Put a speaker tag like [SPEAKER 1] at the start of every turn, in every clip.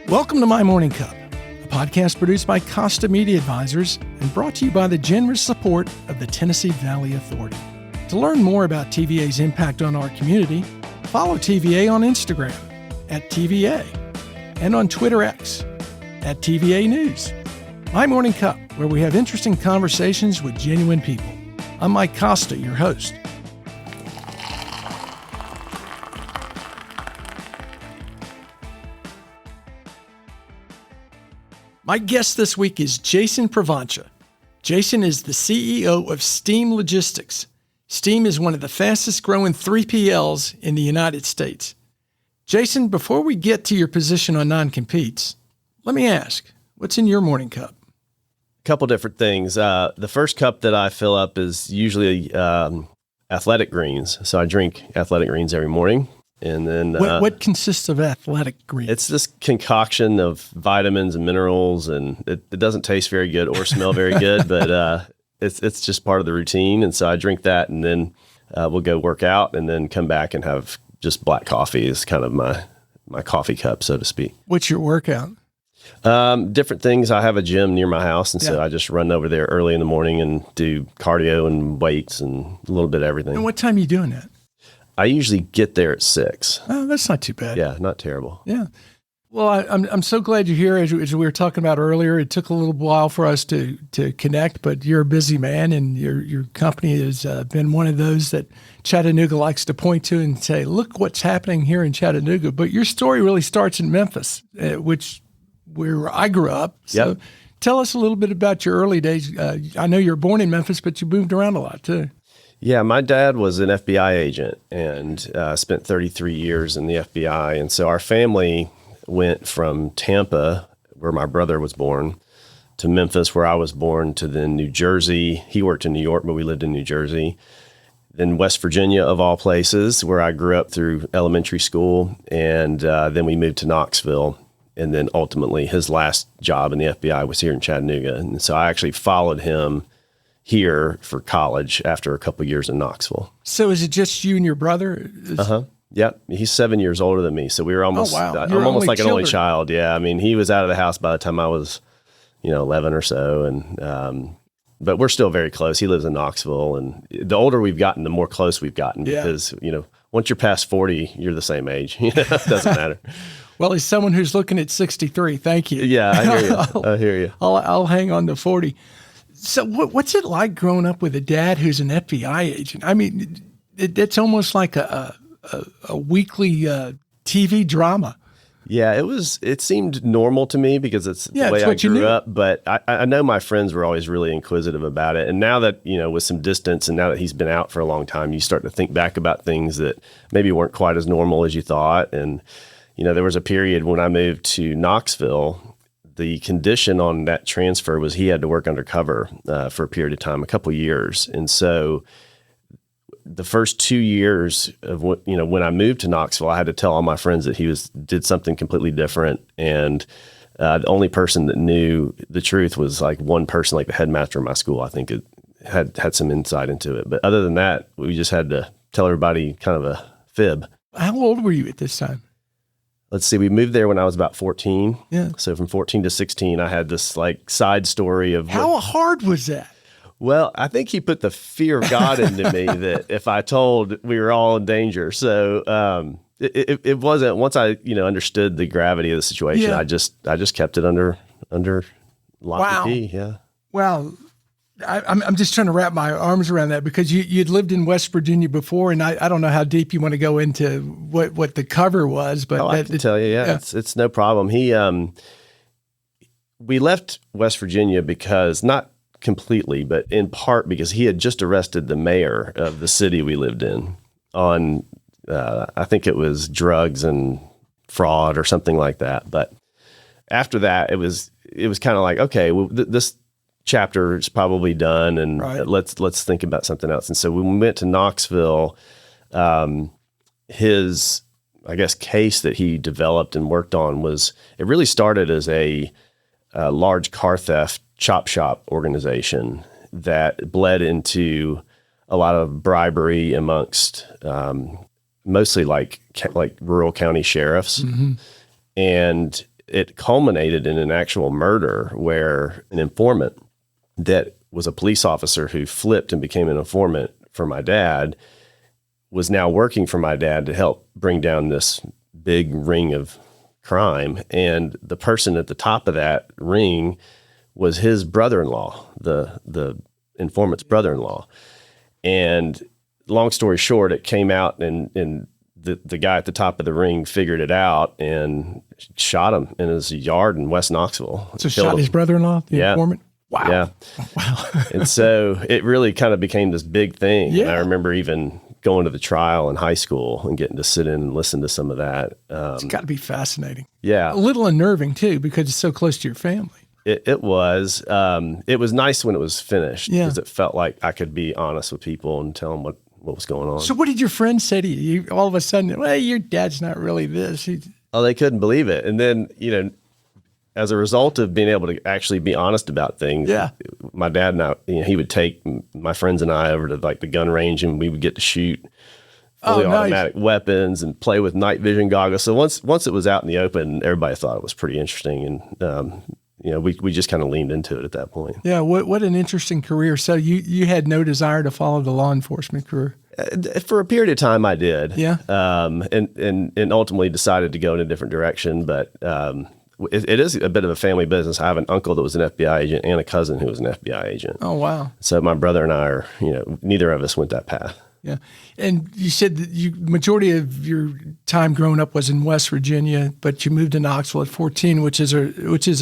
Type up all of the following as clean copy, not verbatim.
[SPEAKER 1] Welcome to My Morning Cup, a podcast produced by Costa Media Advisors and brought to you by the generous support of the Tennessee Valley Authority. To learn more about TVA's impact on our community, follow TVA on Instagram at TVA and on Twitter X at TVA News. My Morning Cup, where we have interesting conversations with genuine people. I'm Mike Costa, your host. My guest this week is Jason Provonsha. Jason is the CEO of Steam Logistics. Steam is one of the fastest growing 3PLs in the United States. Jason, before we get to your position on non-competes, let me ask, what's in your morning cup?
[SPEAKER 2] A couple different things. The first cup that I fill up is usually athletic greens. So I drink athletic greens every morning. And then
[SPEAKER 1] what consists of athletic greens?
[SPEAKER 2] It's this concoction of vitamins and minerals, and it doesn't taste very good or smell very good, but it's just part of the routine. And so I drink that, and then we'll go work out, and then come back and have just black coffee is kind of my coffee cup, so to speak.
[SPEAKER 1] What's your workout?
[SPEAKER 2] Different things. I have a gym near my house, and so I just run over there early in the morning and do cardio and weights and a little bit of everything.
[SPEAKER 1] And what time are you doing that?
[SPEAKER 2] I usually get there at 6.
[SPEAKER 1] Oh, that's not too bad.
[SPEAKER 2] Yeah, not terrible.
[SPEAKER 1] Yeah. Well, I'm so glad you're here. As we were talking about earlier, it took a little while for us to connect, but you're a busy man, and your company has been one of those that Chattanooga likes to point to and say, look what's happening here in Chattanooga. But your story really starts in Memphis, where I grew up. So tell us a little bit about your early days. I know you were born in Memphis, but you moved around a lot too.
[SPEAKER 2] Yeah, my dad was an FBI agent and spent 33 years in the FBI. And so our family went from Tampa, where my brother was born, to Memphis, where I was born, to then New Jersey. He worked in New York, but we lived in New Jersey. Then West Virginia, of all places, where I grew up through elementary school. And then we moved to Knoxville. And then ultimately his last job in the FBI was here in Chattanooga. And so I actually followed him here for college after a couple of years in Knoxville.
[SPEAKER 1] So is it just you and your brother?
[SPEAKER 2] Yeah. He's 7 years older than me. So we were almost,
[SPEAKER 1] I'm
[SPEAKER 2] almost like an only child. Yeah. I mean, he was out of the house by the time I was, 11 or so. And, but we're still very close. He lives in Knoxville, and the older we've gotten, the more close we've gotten because, once you're past 40, you're the same age. It doesn't matter.
[SPEAKER 1] Well, as someone who's looking at 63, thank you.
[SPEAKER 2] Yeah, I hear you.
[SPEAKER 1] I'll hang on to 40. So what's it like growing up with a dad who's an FBI agent? I mean, it's almost like a weekly TV drama.
[SPEAKER 2] Yeah, it seemed normal to me because it's the way I grew up. But I know my friends were always really inquisitive about it. And now that, with some distance and now that he's been out for a long time, you start to think back about things that maybe weren't quite as normal as you thought. And, there was a period when I moved to Knoxville. The condition on that transfer was he had to work undercover for a period of time, a couple of years. And so the first 2 years of when I moved to Knoxville, I had to tell all my friends that he did something completely different. And the only person that knew the truth was like one person, like the headmaster of my school. I think it had some insight into it. But other than that, we just had to tell everybody kind of a fib.
[SPEAKER 1] How old were you at this time?
[SPEAKER 2] Let's see, we moved there when I was about 14.
[SPEAKER 1] Yeah.
[SPEAKER 2] So from 14 to 16, I had this like side story of
[SPEAKER 1] how hard was that?
[SPEAKER 2] Well, I think he put the fear of God into me that if I told, we were all in danger. So it wasn't, once I understood the gravity of the situation, I just kept it under lock and key. Yeah.
[SPEAKER 1] Wow. I'm just trying to wrap my arms around that because you'd lived in West Virginia before, and I don't know how deep you want to go into what the cover was, but
[SPEAKER 2] I can tell you, it's no problem. We left West Virginia because, not completely, but in part because he had just arrested the mayor of the city we lived in on, I think it was drugs and fraud or something like that. But after that, it was kind of like, okay, well, this chapter is probably done, and let's think about something else. And so when we went to Knoxville, his, I guess, case that he developed and worked on it really started as a large car theft chop shop organization that bled into a lot of bribery amongst mostly like rural county sheriffs.
[SPEAKER 1] Mm-hmm.
[SPEAKER 2] And it culminated in an actual murder where an informant that was a police officer who flipped and became an informant for my dad was now working for my dad to help bring down this big ring of crime. And the person at the top of that ring was his brother-in-law, the informant's brother-in-law. And long story short, it came out and the guy at the top of the ring figured it out and shot him in his yard in West Knoxville.
[SPEAKER 1] So shot his brother-in-law, the informant? Wow.
[SPEAKER 2] Yeah.
[SPEAKER 1] Wow.
[SPEAKER 2] And so it really kind of became this big thing.
[SPEAKER 1] Yeah.
[SPEAKER 2] And I remember even going to the trial in high school and getting to sit in and listen to some of that.
[SPEAKER 1] It's got to be fascinating.
[SPEAKER 2] Yeah.
[SPEAKER 1] A little unnerving, too, because it's so close to your family.
[SPEAKER 2] It was. It was nice when it was finished because
[SPEAKER 1] Yeah.
[SPEAKER 2] it felt like I could be honest with people and tell them what was going on.
[SPEAKER 1] So what did your friends say to you? All of a sudden, well, your dad's not really this.
[SPEAKER 2] Oh, they couldn't believe it. And then, as a result of being able to actually be honest about things,
[SPEAKER 1] Yeah.
[SPEAKER 2] my dad and I, he would take my friends and I over to like the gun range and we would get to shoot fully automatic weapons and play with night vision goggles. So once it was out in the open, everybody thought it was pretty interesting. And, we just kind of leaned into it at that point.
[SPEAKER 1] Yeah. What an interesting career. So you had no desire to follow the law enforcement career?
[SPEAKER 2] For a period of time, I did.
[SPEAKER 1] Yeah.
[SPEAKER 2] And ultimately decided to go in a different direction. But it is a bit of a family business. I have an uncle that was an FBI agent and a cousin who was an FBI agent.
[SPEAKER 1] Oh, wow.
[SPEAKER 2] So my brother and I are, neither of us went that path.
[SPEAKER 1] Yeah. And you said that majority of your time growing up was in West Virginia, but you moved to Knoxville at 14, which is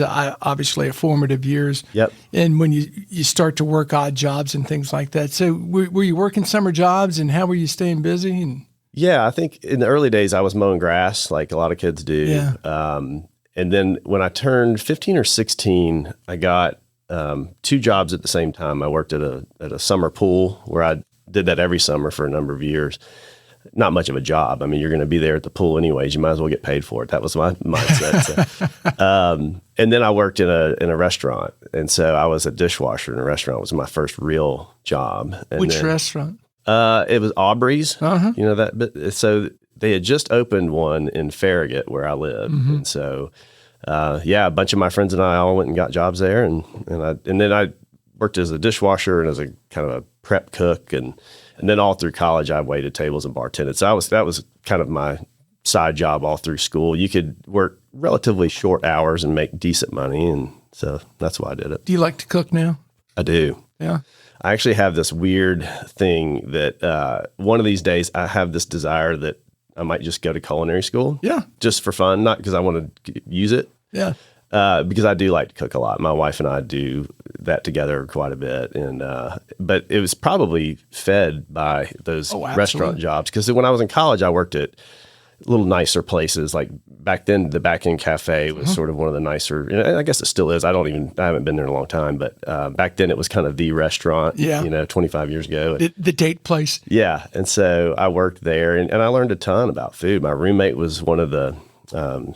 [SPEAKER 1] obviously a formative years.
[SPEAKER 2] Yep.
[SPEAKER 1] And when you start to work odd jobs and things like that. So were you working summer jobs and how were you staying busy?
[SPEAKER 2] Yeah, I think in the early days I was mowing grass like a lot of kids do.
[SPEAKER 1] Yeah.
[SPEAKER 2] And then when I turned 15 or 16, I got 2 jobs at the same time. I worked at a summer pool where I did that every summer for a number of years. Not much of a job. I mean, you're going to be there at the pool anyways. You might as well get paid for it. That was my mindset. So, and then I worked in a restaurant. And so I was a dishwasher in a restaurant. It was my first real job. And
[SPEAKER 1] Which restaurant?
[SPEAKER 2] It was Aubrey's.
[SPEAKER 1] Uh-huh.
[SPEAKER 2] So they had just opened one in Farragut where I lived.
[SPEAKER 1] Mm-hmm.
[SPEAKER 2] And so, a bunch of my friends and I all went and got jobs there. And then I worked as a dishwasher and as a kind of a prep cook. And then all through college, I waited tables and bartended. So that was kind of my side job all through school. You could work relatively short hours and make decent money. And so that's why I did it.
[SPEAKER 1] Do you like to cook now?
[SPEAKER 2] I do.
[SPEAKER 1] Yeah.
[SPEAKER 2] I actually have this weird thing that one of these days I have this desire that I might just go to culinary school.
[SPEAKER 1] Yeah.
[SPEAKER 2] Just for fun, not because I want to use it.
[SPEAKER 1] Yeah.
[SPEAKER 2] Because I do like to cook a lot. My wife and I do that together quite a bit. And but it was probably fed by those restaurant jobs. Because when I was in college, I worked at little nicer places. Like back then, the Back End Cafe was sort of one of the nicer, and I guess it still is. I haven't been there in a long time. But back then, it was kind of the restaurant, 25 years ago.
[SPEAKER 1] The date place. Yeah.
[SPEAKER 2] And so I worked there and I learned a ton about food. My roommate was one of the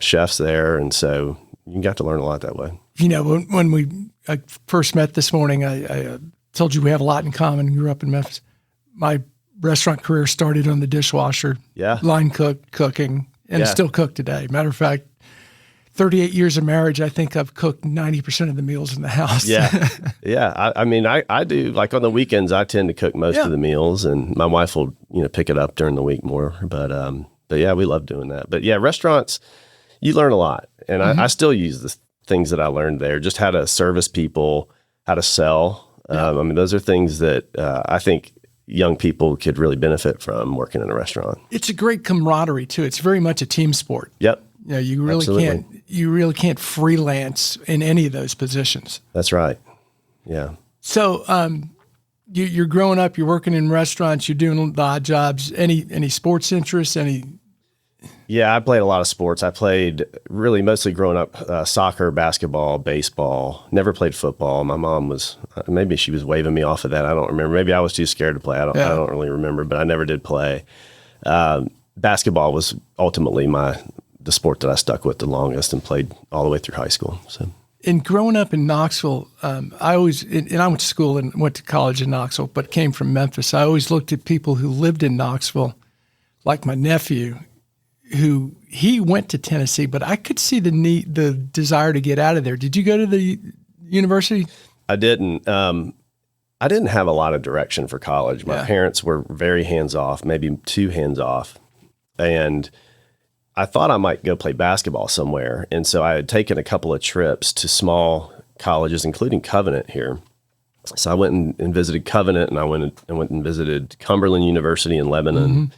[SPEAKER 2] chefs there. And so you got to learn a lot that way.
[SPEAKER 1] When I first met this morning, I told you we have a lot in common. Grew up in Memphis. My restaurant career started on the dishwasher, line cooking, and still cook today. Matter of fact, 38 years of marriage, I think I've cooked 90% of the meals in the house.
[SPEAKER 2] Yeah. Yeah. I mean, I do, like on the weekends, I tend to cook most of the meals, and my wife will, pick it up during the week more. But yeah, we love doing that. But yeah, restaurants, you learn a lot. And I still use the things that I learned there, just how to service people, how to sell. I mean, those are things that I think young people could really benefit from working in a restaurant.
[SPEAKER 1] It's a great camaraderie too. It's very much a team sport.
[SPEAKER 2] Yep.
[SPEAKER 1] You really can't freelance in any of those positions.
[SPEAKER 2] That's right. Yeah.
[SPEAKER 1] So you're growing up, you're working in restaurants, you're doing the odd jobs. Any sports interests?
[SPEAKER 2] Yeah, I played a lot of sports. I played really mostly growing up soccer, basketball, baseball. Never played football. My mom was, maybe she was waving me off of that. I don't remember. Maybe I was too scared to play. I don't really remember, but I never did play. Basketball was ultimately the sport that I stuck with the longest and played all the way through high school. So.
[SPEAKER 1] And growing up in Knoxville, I went to school and went to college in Knoxville, but came from Memphis. I always looked at people who lived in Knoxville, like my nephew, who he went to Tennessee, but I could see the desire to get out of there. Did you go to the university?
[SPEAKER 2] I didn't. I didn't have a lot of direction for college. My parents were very hands-off, maybe too hands-off. And I thought I might go play basketball somewhere. And so I had taken a couple of trips to small colleges, including Covenant here. So I went and visited Covenant, and I went and visited Cumberland University in Lebanon.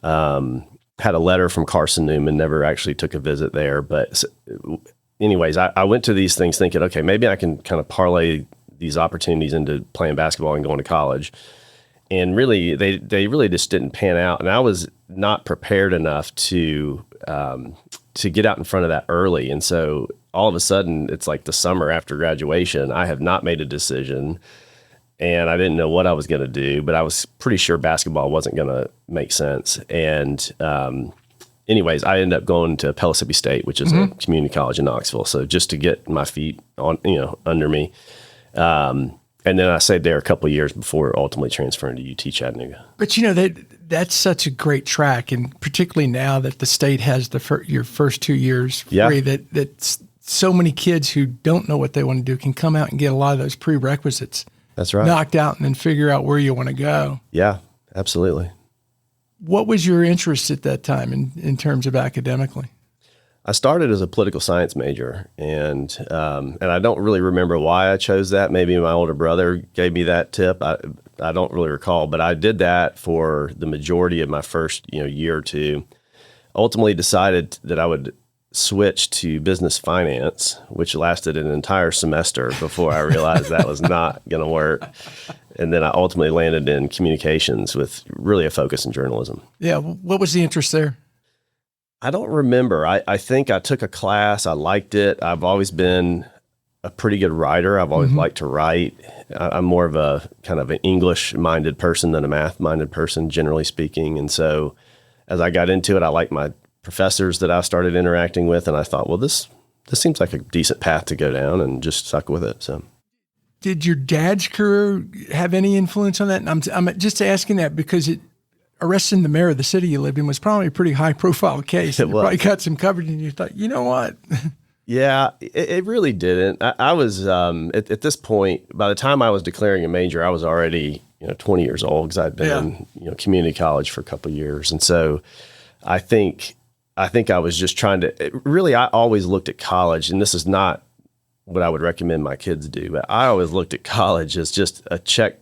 [SPEAKER 2] Had a letter from Carson Newman, never actually took a visit there. But anyways, I went to these things thinking, okay, maybe I can kind of parlay these opportunities into playing basketball and going to college. And really, they really just didn't pan out. And I was not prepared enough to get out in front of that early. And so all of a sudden, it's like the summer after graduation, I have not made a decision. And I didn't know what I was going to do, but I was pretty sure basketball wasn't going to make sense. And anyways, I ended up going to Pellissippi State, which is a community college in Knoxville. So just to get my feet on, under me. And then I stayed there a couple of years before ultimately transferring to UT Chattanooga.
[SPEAKER 1] But that's such a great track, and particularly now that the state has your first 2 years free, that so many kids who don't know what they want to do can come out and get a lot of those prerequisites.
[SPEAKER 2] That's right.
[SPEAKER 1] Knocked out and then figure out where you want to go.
[SPEAKER 2] Yeah, absolutely.
[SPEAKER 1] What was your interest at that time in terms of academically?
[SPEAKER 2] I started as a political science major, and I don't really remember why I chose that. Maybe my older brother gave me that tip. I don't really recall, but I did that for the majority of my first year or two. Ultimately decided that I would switch to business finance, which lasted an entire semester before I realized that was not going to work. And then I ultimately landed in communications with really a focus in journalism.
[SPEAKER 1] Yeah. What was the interest there?
[SPEAKER 2] I don't remember. I think I took a class. I liked it. I've always been a pretty good writer. I've always liked to write. I'm more of a kind of an English-minded person than a math-minded person, generally speaking. And so as I got into it, I liked my professors that I started interacting with, and I thought, well, this seems like a decent path to go down, and just stuck with it. So,
[SPEAKER 1] did your dad's career have any influence on that? And I'm just asking that because arresting the mayor of the city you lived in was probably a pretty high-profile case. It probably got some coverage, and you thought, you know what?
[SPEAKER 2] Yeah, it really didn't. I was at this point. By the time I was declaring a major, I was already 20 years old, because I'd been in community college for a couple of years, and so I think I was just trying to. Really, I always looked at college, and this is not what I would recommend my kids do, but I always looked at college as just a check.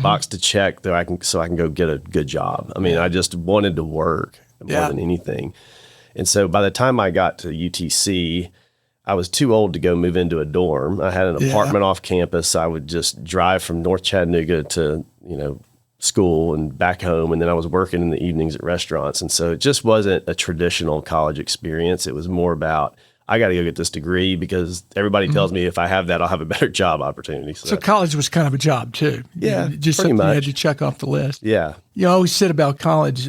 [SPEAKER 2] Box to check so I can go get a good job. I mean, I just wanted to work more than anything. And so by the time I got to UTC, I was too old to go move into a dorm. I had an apartment off campus. I would just drive from North Chattanooga to, school and back home. And then I was working in the evenings at restaurants. And so it just wasn't a traditional college experience. It was more about, I got to go get this degree because everybody tells me if I have that, I'll have a better job opportunity.
[SPEAKER 1] So college was kind of a job too.
[SPEAKER 2] Yeah,
[SPEAKER 1] just something you had to check off the list.
[SPEAKER 2] Yeah.
[SPEAKER 1] You always said about college,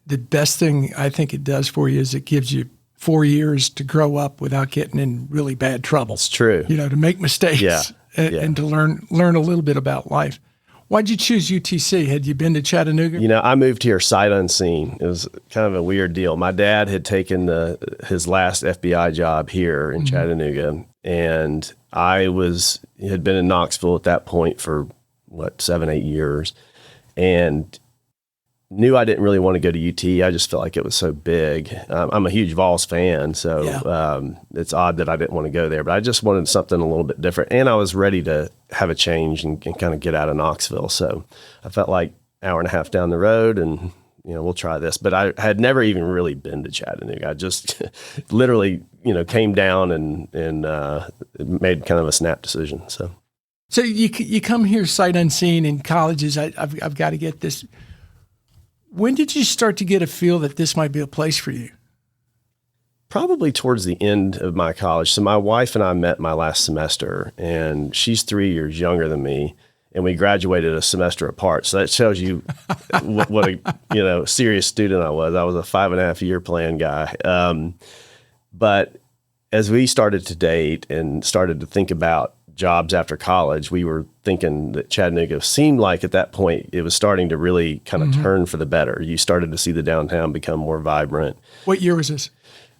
[SPEAKER 1] the best thing I think it does for you is it gives you 4 years to grow up without getting in really bad trouble.
[SPEAKER 2] It's true.
[SPEAKER 1] To make mistakes and to learn a little bit about life. Why'd you choose UTC? Had you been to Chattanooga?
[SPEAKER 2] I moved here sight unseen. It was kind of a weird deal. My dad had taken his last FBI job here in Chattanooga, and I had been in Knoxville at that point for 7-8 years, and knew I didn't really want to go to UT. I just felt like it was so big. I'm a huge Vols fan, so it's odd that I didn't want to go there, but I just wanted something a little bit different. And I was ready to have a change and kind of get out of Knoxville. So I felt like hour and a half down the road and, we'll try this. But I had never even really been to Chattanooga. I just literally, came down and made kind of a snap decision. So
[SPEAKER 1] you come here sight unseen in colleges. I've got to get this. When did you start to get a feel that this might be a place for you?
[SPEAKER 2] Probably towards the end of my college. So my wife and I met my last semester, and she's 3 years younger than me, and we graduated a semester apart. So that shows you what a serious student I was. I was a 5.5-year plan guy. But as we started to date and started to think about jobs after college, we were thinking that Chattanooga seemed like at that point it was starting to really kind of turn for the better. You started to see the downtown become more vibrant.
[SPEAKER 1] What year was this?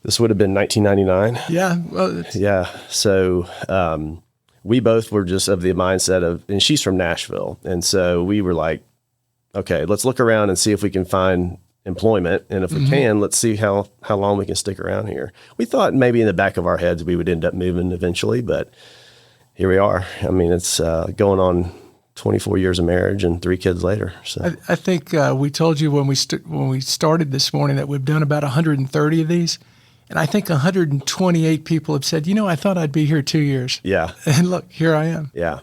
[SPEAKER 2] This would have been 1999.
[SPEAKER 1] Yeah. Well,
[SPEAKER 2] yeah. So we both were just of the mindset of, and she's from Nashville. And so we were like, okay, let's look around and see if we can find employment. And if we can, let's see how long we can stick around here. We thought maybe in the back of our heads we would end up moving eventually, but here we are. I mean, it's going on 24 years of marriage and 3 kids later. So
[SPEAKER 1] I think we told you when we started this morning that we've done about 130 of these, and I think 128 people have said, I thought I'd be here 2 years.
[SPEAKER 2] Yeah,
[SPEAKER 1] and look, here I am.
[SPEAKER 2] Yeah,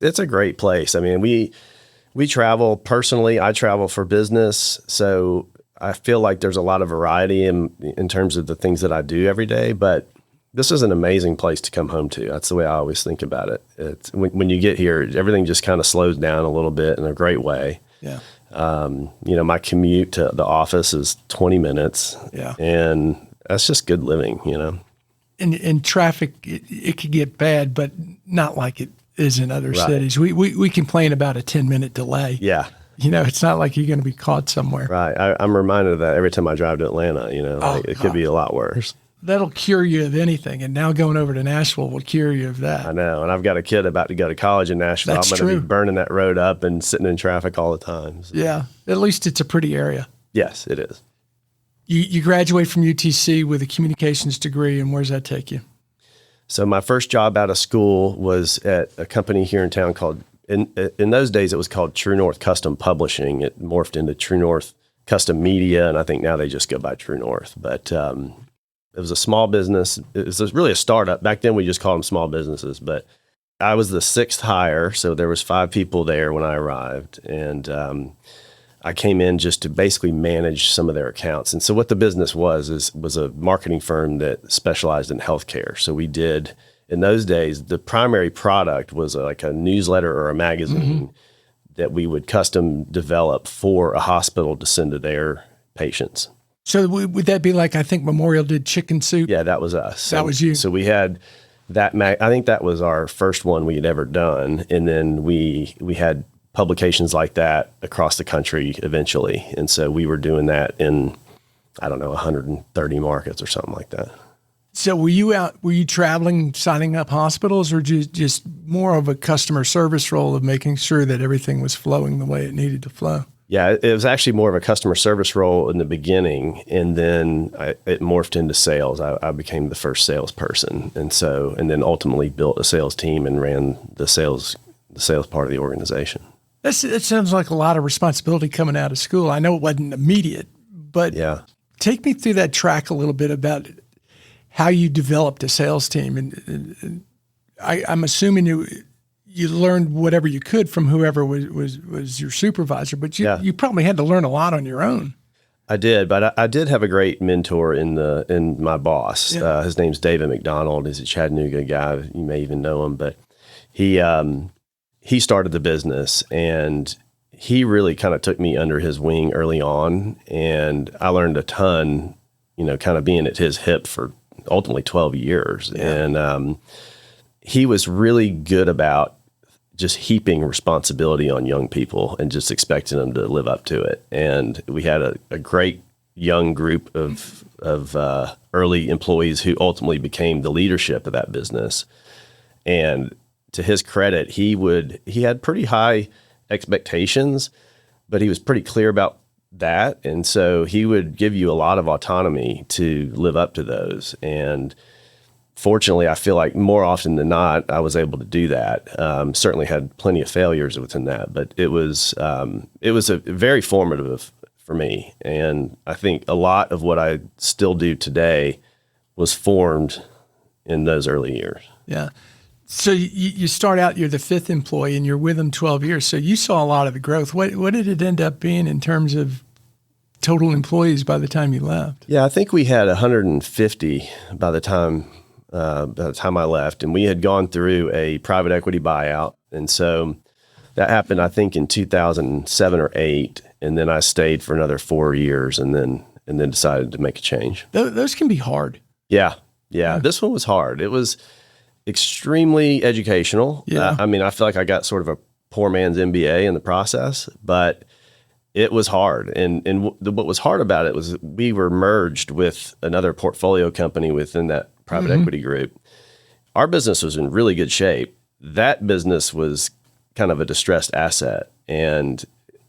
[SPEAKER 2] it's a great place. I mean, we travel personally. I travel for business, so I feel like there's a lot of variety in terms of the things that I do every day, but this is an amazing place to come home to. That's the way I always think about it. It's when you get here, everything just kind of slows down a little bit in a great way.
[SPEAKER 1] Yeah.
[SPEAKER 2] My commute to the office is 20 minutes.
[SPEAKER 1] Yeah.
[SPEAKER 2] And that's just good living,
[SPEAKER 1] And traffic, it could get bad, but not like it is in other cities. We complain about a 10-minute delay.
[SPEAKER 2] Yeah.
[SPEAKER 1] It's not like you're going to be caught somewhere.
[SPEAKER 2] Right. I'm reminded of that every time I drive to Atlanta, it could be a lot worse.
[SPEAKER 1] That'll cure you of anything. And now going over to Nashville will cure you of that.
[SPEAKER 2] I know. And I've got a kid about to go to college in Nashville.
[SPEAKER 1] That's
[SPEAKER 2] I'm going to
[SPEAKER 1] true.
[SPEAKER 2] be burning that road up and sitting in traffic all the time. So.
[SPEAKER 1] Yeah. At least it's a pretty area.
[SPEAKER 2] Yes, it is.
[SPEAKER 1] You graduate from UTC with a communications degree, and where does that take you?
[SPEAKER 2] So my first job out of school was at a company here in town called, in those days, it was called True North Custom Publishing. It morphed into True North Custom Media, and I think now they just go by True North. But it was a small business. It was really a startup. Back then, we just called them small businesses. But I was the 6th hire, so there was 5 people there when I arrived. And I came in just to basically manage some of their accounts. And so what the business was a marketing firm that specialized in healthcare. So we did, in those days, the primary product was like a newsletter or a magazine that we would custom develop for a hospital to send to their patients.
[SPEAKER 1] So would that be like, I think Memorial did Chicken Soup?
[SPEAKER 2] Yeah, that was us.
[SPEAKER 1] That was you.
[SPEAKER 2] So we had that, I think that was our first one we had ever done. And then we had publications like that across the country eventually. And so we were doing that in, 130 markets or something like that.
[SPEAKER 1] So were you traveling, signing up hospitals, or just more of a customer service role of making sure that everything was flowing the way it needed to flow?
[SPEAKER 2] Yeah, it was actually more of a customer service role in the beginning, and then it morphed into sales. I became the first salesperson, and then ultimately built a sales team and ran the sales part of the organization.
[SPEAKER 1] That sounds like a lot of responsibility coming out of school. I know it wasn't immediate, but take me through that track a little bit about how you developed a sales team. And I'm assuming you learned whatever you could from whoever was your supervisor, but you probably had to learn a lot on your own.
[SPEAKER 2] I did, but I did have a great mentor in my boss.
[SPEAKER 1] Yeah.
[SPEAKER 2] His name's David McDonald. He's a Chattanooga guy. You may even know him, but he started the business, and he really kind of took me under his wing early on, and I learned a ton, kind of being at his hip for ultimately 12 years. Yeah. And he was really good about just heaping responsibility on young people and just expecting them to live up to it. And we had a great young group of early employees who ultimately became the leadership of that business. And to his credit, he had pretty high expectations, but he was pretty clear about that. And so he would give you a lot of autonomy to live up to those. And fortunately, I feel like more often than not, I was able to do that. Certainly had plenty of failures within that, but it was a very formative for me. And I think a lot of what I still do today was formed in those early years.
[SPEAKER 1] Yeah. So you start out, you're the 5th employee, and you're with them 12 years. So you saw a lot of the growth. What did it end up being in terms of total employees by the time you left?
[SPEAKER 2] Yeah, I think we had 150 by the time I left, and we had gone through a private equity buyout. And so that happened, I think, in 2007 or 8. And then I stayed for another 4 years and then decided to make a change.
[SPEAKER 1] Those can be hard.
[SPEAKER 2] Yeah. This one was hard. extremely educational.
[SPEAKER 1] Yeah.
[SPEAKER 2] I mean, I feel like I got sort of a poor man's MBA in the process, but it was hard. And what was hard about it was we were merged with another portfolio company within that private equity group. Our business was in really good shape. That business was kind of a distressed asset. And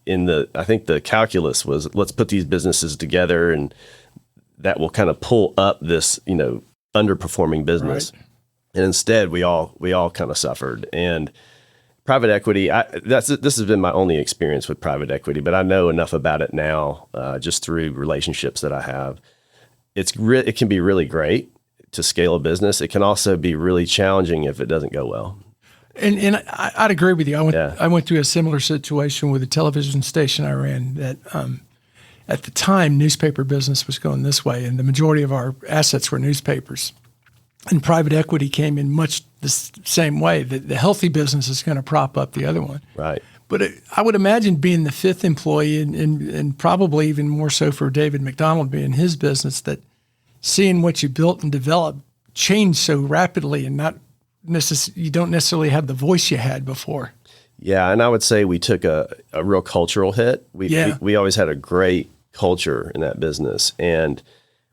[SPEAKER 2] I think the calculus was, let's put these businesses together and that will kind of pull up this, underperforming business. Right. And instead we all kind of suffered. And private equity, this has been my only experience with private equity, but I know enough about it now, just through relationships that I have. It can be really great to scale a business. It can also be really challenging if it doesn't go well.
[SPEAKER 1] And I'd agree with you. I went through a similar situation with a television station I ran that at the time, newspaper business was going this way, and the majority of our assets were newspapers. And private equity came in much the same way. The healthy business is going to prop up the other one.
[SPEAKER 2] Right.
[SPEAKER 1] But I would imagine being the fifth employee and probably even more so for David McDonald being his business, that seeing what you built and developed change so rapidly and you don't necessarily have the voice you had before.
[SPEAKER 2] Yeah, and I would say we took a real cultural hit. We always had a great culture in that business, and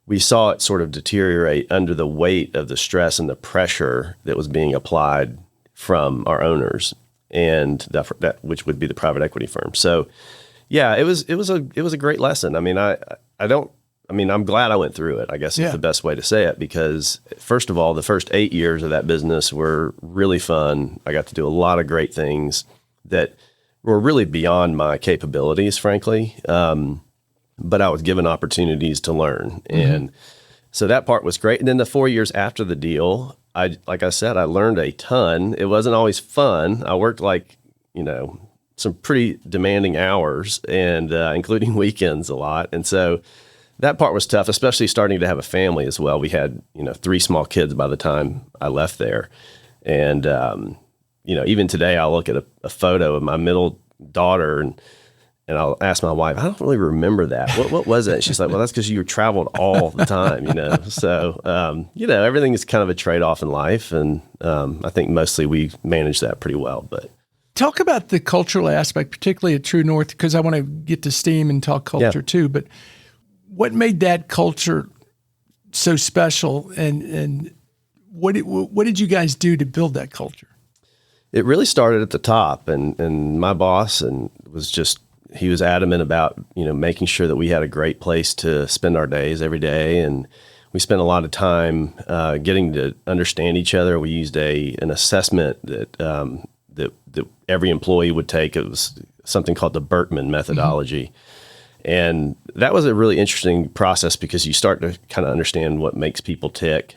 [SPEAKER 2] we saw it sort of deteriorate under the weight of the stress and the pressure that was being applied from our owners and that which would be the private equity firm. So, yeah, it was a great lesson. I mean, I'm glad I went through it, I guess is the best way to say it, because first of all, the first 8 years of that business were really fun. I got to do a lot of great things that were really beyond my capabilities, frankly. But I was given opportunities to learn. And so that part was great. And then the 4 years after the deal, like I said, I learned a ton. It wasn't always fun. I worked some pretty demanding hours and including weekends a lot. And so that part was tough, especially starting to have a family as well. We had, 3 small kids by the time I left there. And, even today I'll look at a photo of my middle daughter and I'll ask my wife, I don't really remember that. What was it? She's like, well, that's because you traveled all the time, So, everything is kind of a trade-off in life. And I think mostly we managed that pretty well. But
[SPEAKER 1] talk about the cultural aspect, particularly at True North, because I want to get to STEAM and talk culture too. But what made that culture so special, and what did you guys do to build that culture?
[SPEAKER 2] It really started at the top, and my boss he was adamant about making sure that we had a great place to spend our days every day, and we spent a lot of time getting to understand each other. We used an assessment that every employee would take. It was something called the Berkman methodology. And that was a really interesting process because you start to kind of understand what makes people tick.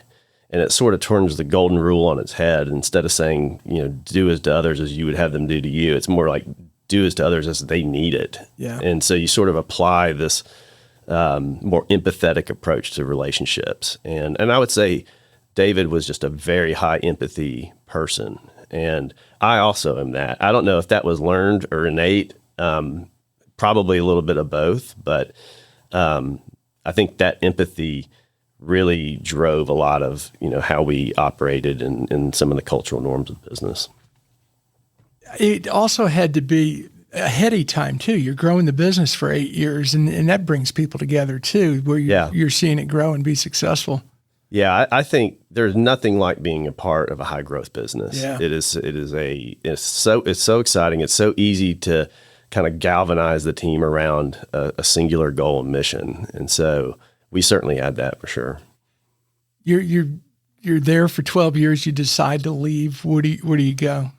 [SPEAKER 2] And it sort of turns the golden rule on its head. Instead of saying, do as to others as you would have them do to you, it's more like do as to others as they need it.
[SPEAKER 1] Yeah.
[SPEAKER 2] And so you sort of apply this more empathetic approach to relationships. And I would say David was just a very high empathy person. And I also am that. I don't know if that was learned or innate. Probably a little bit of both, but I think that empathy really drove a lot of how we operated and some of the cultural norms of business.
[SPEAKER 1] It also had to be a heady time too. You're growing the business for 8 years, and that brings people together too, where you're seeing it grow and be successful.
[SPEAKER 2] Yeah, I think there's nothing like being a part of a high growth business.
[SPEAKER 1] Yeah.
[SPEAKER 2] It's so exciting. It's so easy to kind of galvanize the team around a singular goal and mission. And so we certainly had that for sure.
[SPEAKER 1] You're there for 12 years. You decide to leave. Where do you go?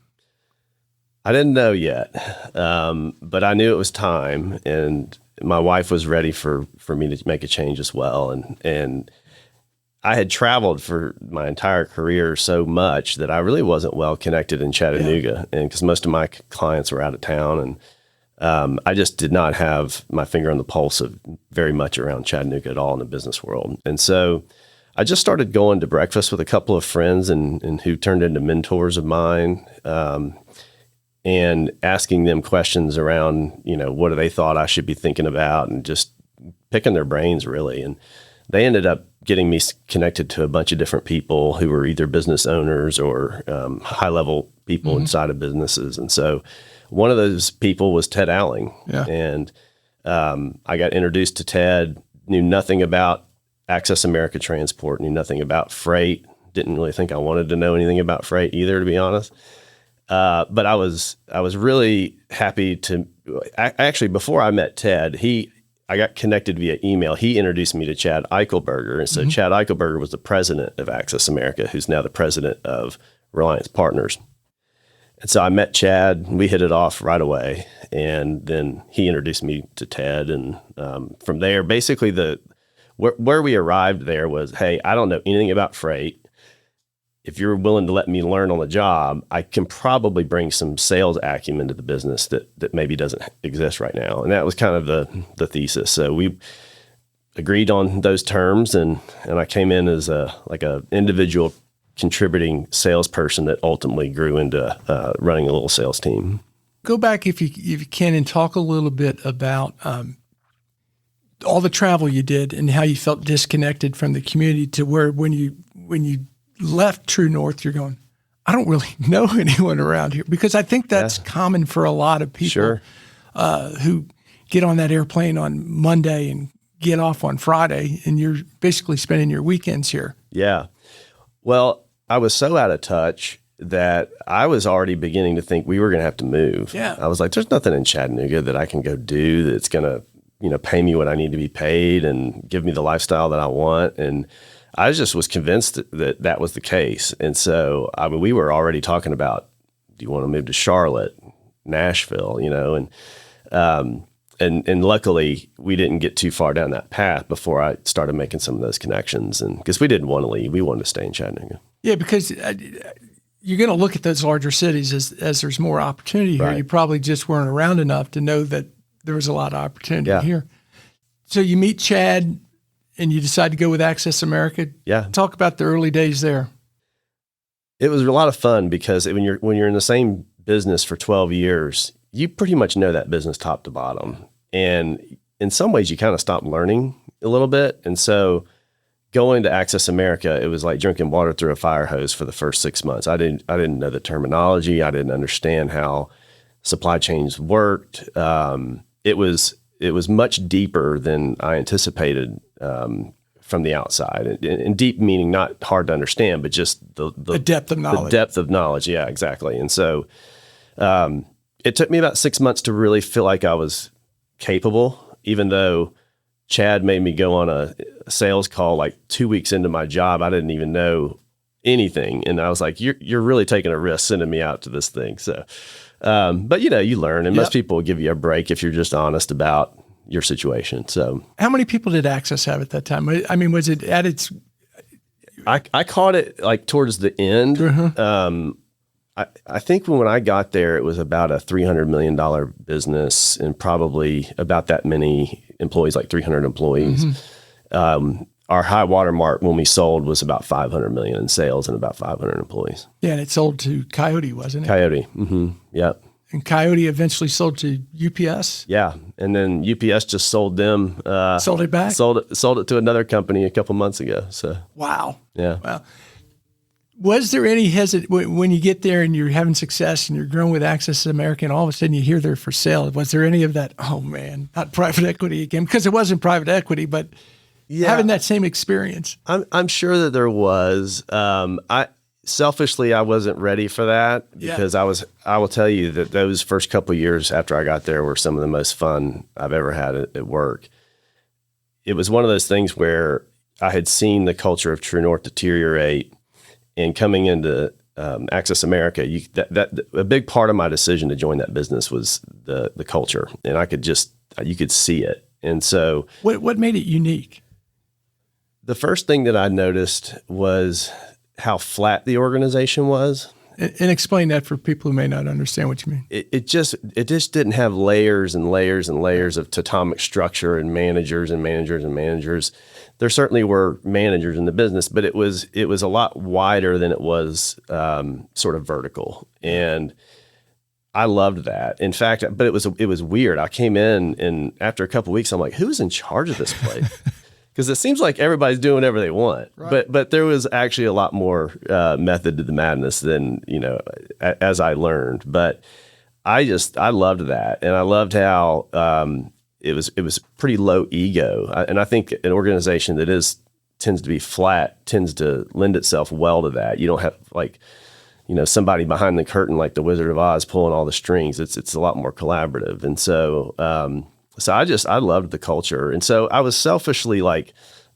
[SPEAKER 2] I didn't know yet, but I knew it was time, and my wife was ready for me to make a change as well. And I had traveled for my entire career so much that I really wasn't well connected in Chattanooga, and because most of my clients were out of town, and I just did not have my finger on the pulse of very much around Chattanooga at all in the business world. And so I just started going to breakfast with a couple of friends and who turned into mentors of mine, and asking them questions around, what do they thought I should be thinking about, and just picking their brains really. And they ended up getting me connected to a bunch of different people who were either business owners or high level people inside of businesses. And so one of those people was Ted Alling.
[SPEAKER 1] Yeah.
[SPEAKER 2] And I got introduced to Ted, knew nothing about Access America Transport, knew nothing about freight, didn't really think I wanted to know anything about freight either, to be honest. But I was really happy to actually, before I met Ted, I got connected via email. He introduced me to Chad Eichelberger. And so Chad Eichelberger was the president of Access America, who's now the president of Reliance Partners. And so I met Chad, we hit it off right away. And then he introduced me to Ted. And from there, basically where we arrived there was, hey, I don't know anything about freight. If you're willing to let me learn on the job, I can probably bring some sales acumen to the business that maybe doesn't exist right now. And that was kind of the thesis. So we agreed on those terms, and I came in as a individual contributing salesperson that ultimately grew into running a little sales team.
[SPEAKER 1] Go back if you can and talk a little bit about all the travel you did and how you felt disconnected from the community to where when you left True North, you're going, I don't really know anyone around here, because I think that's common for a lot of people who get on that airplane on Monday and get off on Friday, and you're basically spending your weekends here.
[SPEAKER 2] Yeah. Well, I was so out of touch that I was already beginning to think we were going to have to move.
[SPEAKER 1] Yeah.
[SPEAKER 2] I was like, there's nothing in Chattanooga that I can go do that's going to, pay me what I need to be paid and give me the lifestyle that I want. And I just was convinced that was the case. And so, we were already talking about, do you want to move to Charlotte, Nashville, and luckily we didn't get too far down that path before I started making some of those connections. And because we didn't want to leave, we wanted to stay in Chattanooga.
[SPEAKER 1] Yeah, because you're going to look at those larger cities as there's more opportunity here.
[SPEAKER 2] Right.
[SPEAKER 1] You probably just weren't around enough to know that there was a lot of opportunity here. So you meet Chad, and you decide to go with Access America.
[SPEAKER 2] Yeah.
[SPEAKER 1] Talk about the early days there.
[SPEAKER 2] It was a lot of fun because when you're in the same business for 12 years, you pretty much know that business top to bottom. And in some ways you kind of stop learning a little bit. And so going to Access America, it was like drinking water through a fire hose for the first 6 months. I didn't know the terminology. I didn't understand how supply chains worked. It was much deeper than I anticipated from the outside, and deep meaning not hard to understand, but just the
[SPEAKER 1] depth of knowledge.
[SPEAKER 2] The depth of knowledge, yeah, exactly. And so it took me about 6 months to really feel like I was capable, even though Chad made me go on a sales call like 2 weeks into my job. I didn't even know anything, and I was like, "You're really taking a risk sending me out to this thing." So, but you learn, and most people will give you a break if you're just honest about your situation. So, how
[SPEAKER 1] many people did Access have at that time? I mean, was it at its?
[SPEAKER 2] I caught it like towards the end. I think when I got there, it was about a $300 million business and probably about that many employees, like 300 employees. Our high water mark when we sold was about 500 million in sales and about 500 employees.
[SPEAKER 1] Yeah, and it sold to Coyote, wasn't it?
[SPEAKER 2] Coyote. Yep.
[SPEAKER 1] And Coyote eventually sold to UPS.
[SPEAKER 2] Yeah, and then UPS just sold them.
[SPEAKER 1] Sold it back.
[SPEAKER 2] Sold it to another company a couple months ago. So
[SPEAKER 1] wow.
[SPEAKER 2] Yeah.
[SPEAKER 1] Wow. Was there any when you get there and you're having success and you're growing with Access America, and all of a sudden you hear they're for sale? Was there any of that? Oh man, not private equity again, because it wasn't private equity, but having that same experience.
[SPEAKER 2] I'm sure that there was. Selfishly, I wasn't ready for that because I will tell you that those first couple of years after I got there were some of the most fun I've ever had at work. It was one of those things where I had seen the culture of True North deteriorate, and coming into Access America, a big part of my decision to join that business was the culture, and you could see it. And so,
[SPEAKER 1] what made it unique?
[SPEAKER 2] The first thing that I noticed was how flat the organization was.
[SPEAKER 1] And explain that for people who may not understand what you mean.
[SPEAKER 2] It just didn't have layers and layers and layers of totemic structure and managers and managers and managers. There certainly were managers in the business, but it was a lot wider than it was sort of vertical. And I loved that. In fact, but it was weird. I came in, and after a couple of weeks, I'm like, who's in charge of this place? Because it seems like everybody's doing whatever they want, right. But there was actually a lot more method to the madness than, as I learned. But I loved that, and I loved how it was pretty low ego, and I think an organization that tends to be flat tends to lend itself well to that. You don't have somebody behind the curtain like the Wizard of Oz pulling all the strings. It's a lot more collaborative, and so. So I loved the culture. And so I was selfishly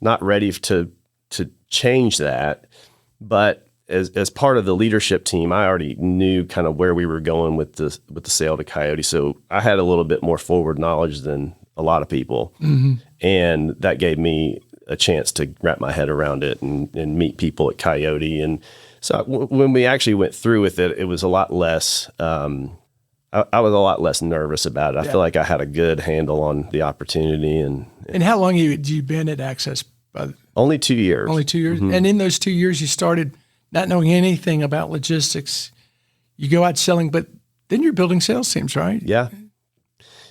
[SPEAKER 2] not ready to change that. But as part of the leadership team, I already knew kind of where we were going with the sale to Coyote. So I had a little bit more forward knowledge than a lot of people. Mm-hmm. And that gave me a chance to wrap my head around it and meet people at Coyote. And so when we actually went through with it, it was a lot less I was a lot less nervous about it. I feel like I had a good handle on the opportunity. And
[SPEAKER 1] how long had you been at Access?
[SPEAKER 2] Only 2 years.
[SPEAKER 1] Only 2 years? Mm-hmm. And in those 2 years, you started not knowing anything about logistics. You go out selling, but then you're building sales teams, right?
[SPEAKER 2] Yeah.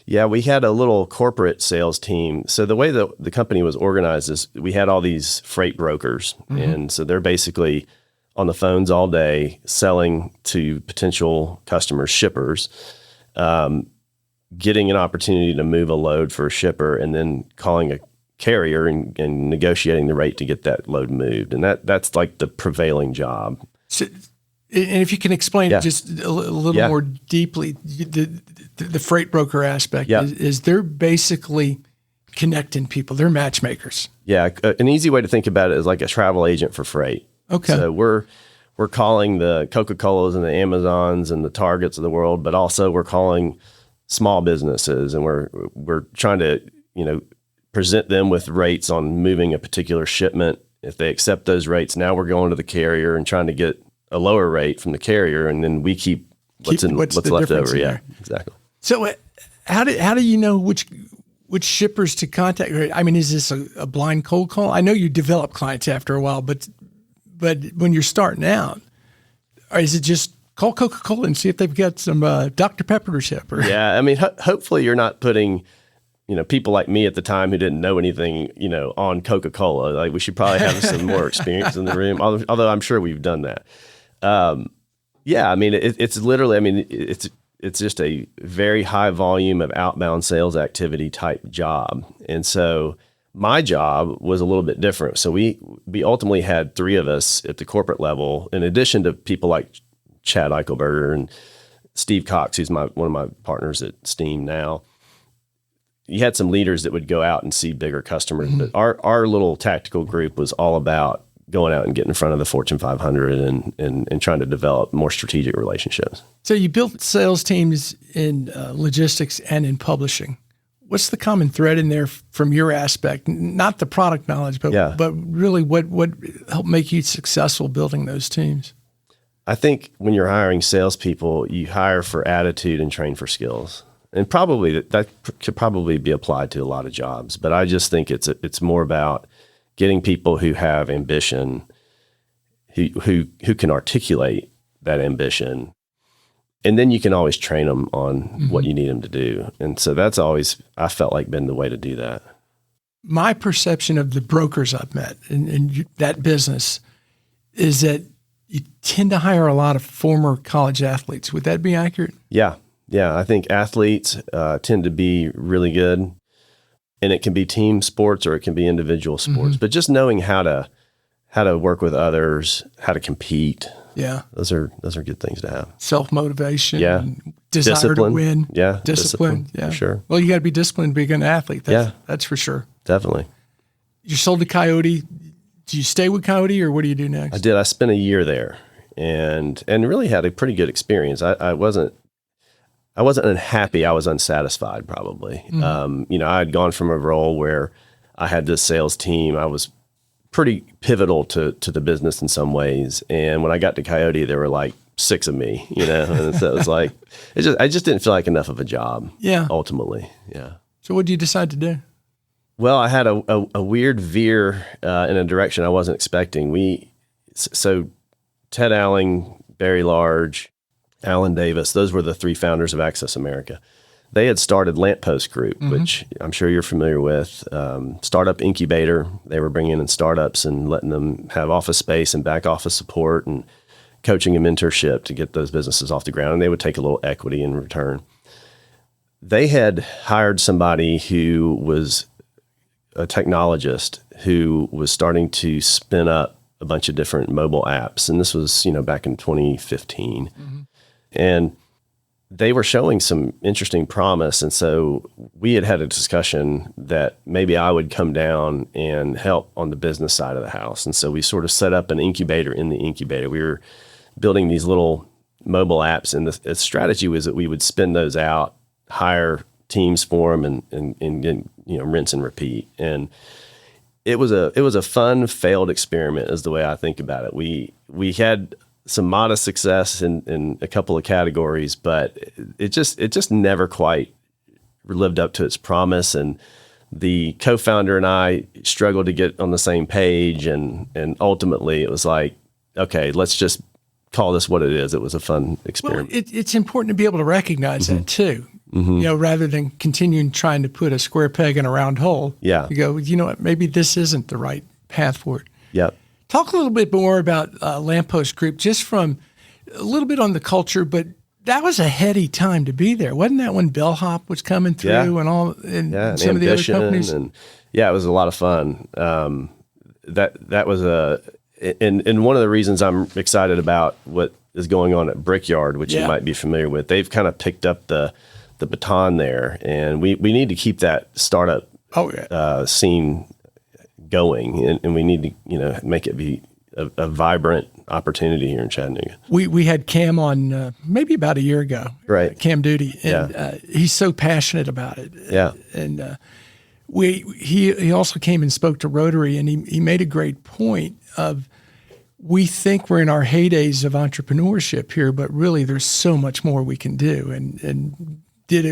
[SPEAKER 2] Yeah, we had a little corporate sales team. So the way that the company was organized is we had all these freight brokers. Mm-hmm. And so they're basically on the phones all day, selling to potential customers, shippers, getting an opportunity to move a load for a shipper, and then calling a carrier and negotiating the rate to get that load moved. And that's like the prevailing job.
[SPEAKER 1] So, and if you can explain it just a little more deeply, the freight broker aspect is they're basically connecting people. They're matchmakers.
[SPEAKER 2] Yeah. An easy way to think about it is like a travel agent for freight.
[SPEAKER 1] Okay.
[SPEAKER 2] So we're calling the Coca-Colas and the Amazons and the Targets of the world, but also we're calling small businesses, and we're trying to, present them with rates on moving a particular shipment. If they accept those rates, now we're going to the carrier and trying to get a lower rate from the carrier, and then we keep what's left over. Yeah, exactly.
[SPEAKER 1] So how do you know which shippers to contact? I mean, is this a blind cold call? I know you develop clients after a while, but when you're starting out, or is it just call Coca-Cola and see if they've got some Dr. Pepper to ship?
[SPEAKER 2] Yeah, I mean, hopefully you're not putting, people like me at the time who didn't know anything, on Coca-Cola. Like, we should probably have some more experience in the room, although I'm sure we've done that. Yeah, I mean, it's literally, I mean, it's just a very high volume of outbound sales activity type job. And so my job was a little bit different. So we ultimately had 3 of us at the corporate level, in addition to people like Chad Eichelberger and Steve Cox, who's one of my partners at Steam now. You had some leaders that would go out and see bigger customers, mm-hmm. but our little tactical group was all about going out and getting in front of the Fortune 500 and trying to develop more strategic relationships.
[SPEAKER 1] So you built sales teams in logistics and in publishing. What's the common thread in there from your aspect? Not the product knowledge, but really what helped make you successful building those teams?
[SPEAKER 2] I think when you're hiring salespeople, you hire for attitude and train for skills. And probably that could probably be applied to a lot of jobs. But I just think it's more about getting people who have ambition, who can articulate that ambition. And then you can always train them on mm-hmm. what you need them to do. And so that's always, I felt like, been the way to do that.
[SPEAKER 1] My perception of the brokers I've met in that business is that you tend to hire a lot of former college athletes. Would that be accurate?
[SPEAKER 2] Yeah. Yeah. I think athletes tend to be really good. And it can be team sports or it can be individual sports. Mm-hmm. But just knowing how to work with others, how to compete.
[SPEAKER 1] Yeah.
[SPEAKER 2] Those are good things to have.
[SPEAKER 1] Self-motivation.
[SPEAKER 2] Yeah.
[SPEAKER 1] Desire
[SPEAKER 2] discipline.
[SPEAKER 1] to win.
[SPEAKER 2] Yeah.
[SPEAKER 1] Discipline. Yeah.
[SPEAKER 2] For sure.
[SPEAKER 1] Well, you got to be disciplined to be a good athlete. That's for sure.
[SPEAKER 2] Definitely.
[SPEAKER 1] You sold to Coyote. Do you stay with Coyote or what do you do next?
[SPEAKER 2] I did. I spent a year there and really had a pretty good experience. I wasn't unhappy. I was unsatisfied probably. Mm-hmm. I had gone from a role where I had this sales team. I was pretty pivotal to the business in some ways. And when I got to Coyote, there were like 6 of me, and so it was like, I just didn't feel like enough of a job.
[SPEAKER 1] Yeah.
[SPEAKER 2] Ultimately. Yeah.
[SPEAKER 1] So what did you decide to do?
[SPEAKER 2] Well, I had a weird veer in a direction I wasn't expecting. So Ted Alling, Barry Large, Alan Davis, those were the 3 founders of Access America. they had started Lamppost Group, which I'm sure you're familiar with, startup incubator. They were bringing in startups and letting them have office space and back office support and coaching and mentorship to get those businesses off the ground. And they would take a little equity in return. They had hired somebody who was a technologist who was starting to spin up a bunch of different mobile apps. And this was, back in 2015. And they were showing some interesting promise. And so we had a discussion that maybe I would come down and help on the business side of the house. And so we sort of set up an incubator in the incubator. We were building these little mobile apps, and the strategy was that we would spin those out, hire teams for them, and rinse and repeat. And it was a fun failed experiment, is the way I think about it. We had some modest success in a couple of categories, but it just never quite lived up to its promise. And the co-founder and I struggled to get on the same page, and ultimately it was like, okay, let's just call this what it is. It was a fun experiment.
[SPEAKER 1] Well, it's important to be able to recognize that too. Rather than continuing trying to put a square peg in a round hole.
[SPEAKER 2] Yeah.
[SPEAKER 1] You go, you know what, maybe this isn't the right path for it.
[SPEAKER 2] Yep.
[SPEAKER 1] Talk a little bit more about Lamppost Group, just from a little bit on the culture, but that was a heady time to be there. Wasn't that when Bellhop was coming through and all, and some of the other companies?
[SPEAKER 2] And it was a lot of fun. That was and one of the reasons I'm excited about what is going on at Brickyard, which you might be familiar with. They've kind of picked up the baton there, and we need to keep that startup scene going, and we need to make it be a vibrant opportunity here in Chattanooga.
[SPEAKER 1] We had Cam on maybe about a year ago,
[SPEAKER 2] right?
[SPEAKER 1] Cam Doody, and he's so passionate about it. And he also came and spoke to Rotary, and he made a great point of, we think we're in our heydays of entrepreneurship here, but really there's so much more we can do, and did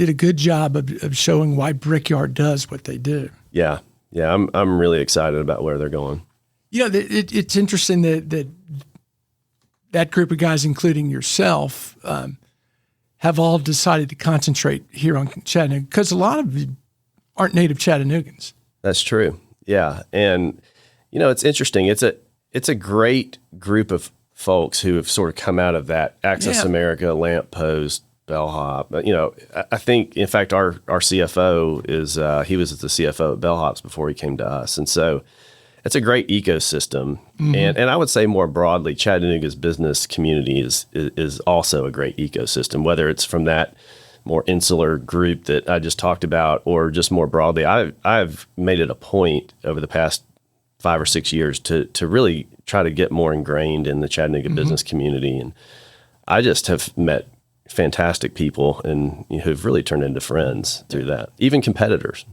[SPEAKER 1] a good job of showing why Brickyard does what they do.
[SPEAKER 2] Yeah. I'm really excited about where they're going.
[SPEAKER 1] It's interesting that group of guys, including yourself, have all decided to concentrate here on Chattanooga, because a lot of you aren't native Chattanoogans.
[SPEAKER 2] That's true. Yeah. And, it's interesting. It's a great group of folks who have sort of come out of that Access America, Lamppost, Bellhop. I think, in fact, our CFO he was the CFO at Bellhop's before he came to us. And so it's a great ecosystem. And I would say more broadly, Chattanooga's business community is also a great ecosystem, whether it's from that more insular group that I just talked about, or just more broadly. I've made it a point over the past 5 or 6 years to really try to get more ingrained in the Chattanooga business community. And I just have met fantastic people and who've really turned into friends through that, even competitors.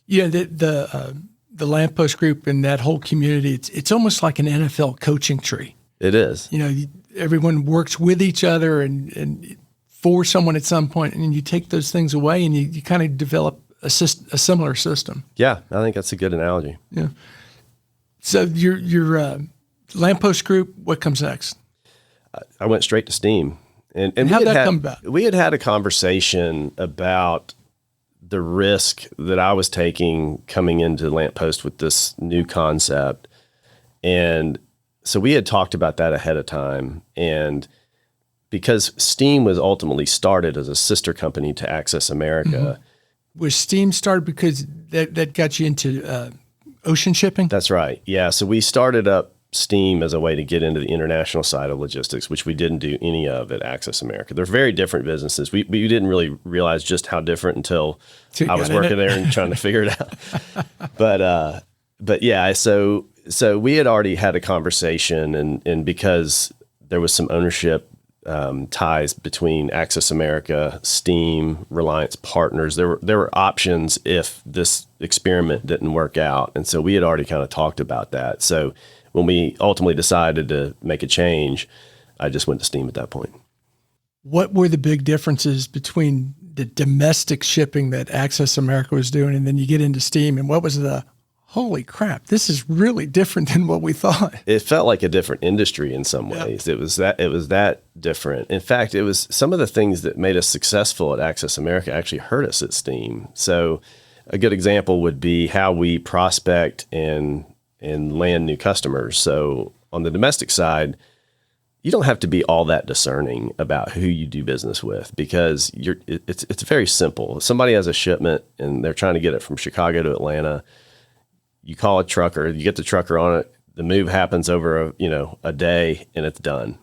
[SPEAKER 1] Yeah, the Lamppost Group and that whole community, it's almost like an NFL coaching tree.
[SPEAKER 2] It is.
[SPEAKER 1] Everyone works with each other and for someone at some point, and you take those things away and you kind of develop a similar system.
[SPEAKER 2] Yeah, I think that's a good analogy.
[SPEAKER 1] Yeah. So your Lamppost Group, what comes next?
[SPEAKER 2] I went straight to Steam. And
[SPEAKER 1] how'd that come about?
[SPEAKER 2] We had a conversation about the risk that I was taking coming into Lamppost with this new concept. And so we had talked about that ahead of time. And because Steam was ultimately started as a sister company to Access America.
[SPEAKER 1] Was Steam started because that got you into ocean shipping?
[SPEAKER 2] That's right. Yeah. So we started up Steam as a way to get into the international side of logistics, which we didn't do any of at Access America. They're very different businesses. We didn't really realize just how different until I was working there and trying to figure it out. But yeah, so we had already had a conversation, and because there was some ownership ties between Access America, Steam, Reliance Partners, there were options if this experiment didn't work out. And so we had already kind of talked about that. So when we ultimately decided to make a change, I just went to Steam at that point.
[SPEAKER 1] What were the big differences between the domestic shipping that Access America was doing, and then you get into Steam, and what was the holy crap, this is really different than what we thought.
[SPEAKER 2] It felt like a different industry in some ways. It was that different. In fact, it was some of the things that made us successful at Access America actually hurt us at Steam. So a good example would be how we prospect and land new customers. So on the domestic side, you don't have to be all that discerning about who you do business with, because it's very simple. If somebody has a shipment and they're trying to get it from Chicago to Atlanta, you call a trucker, you get the trucker on it, the move happens over a day and it's done.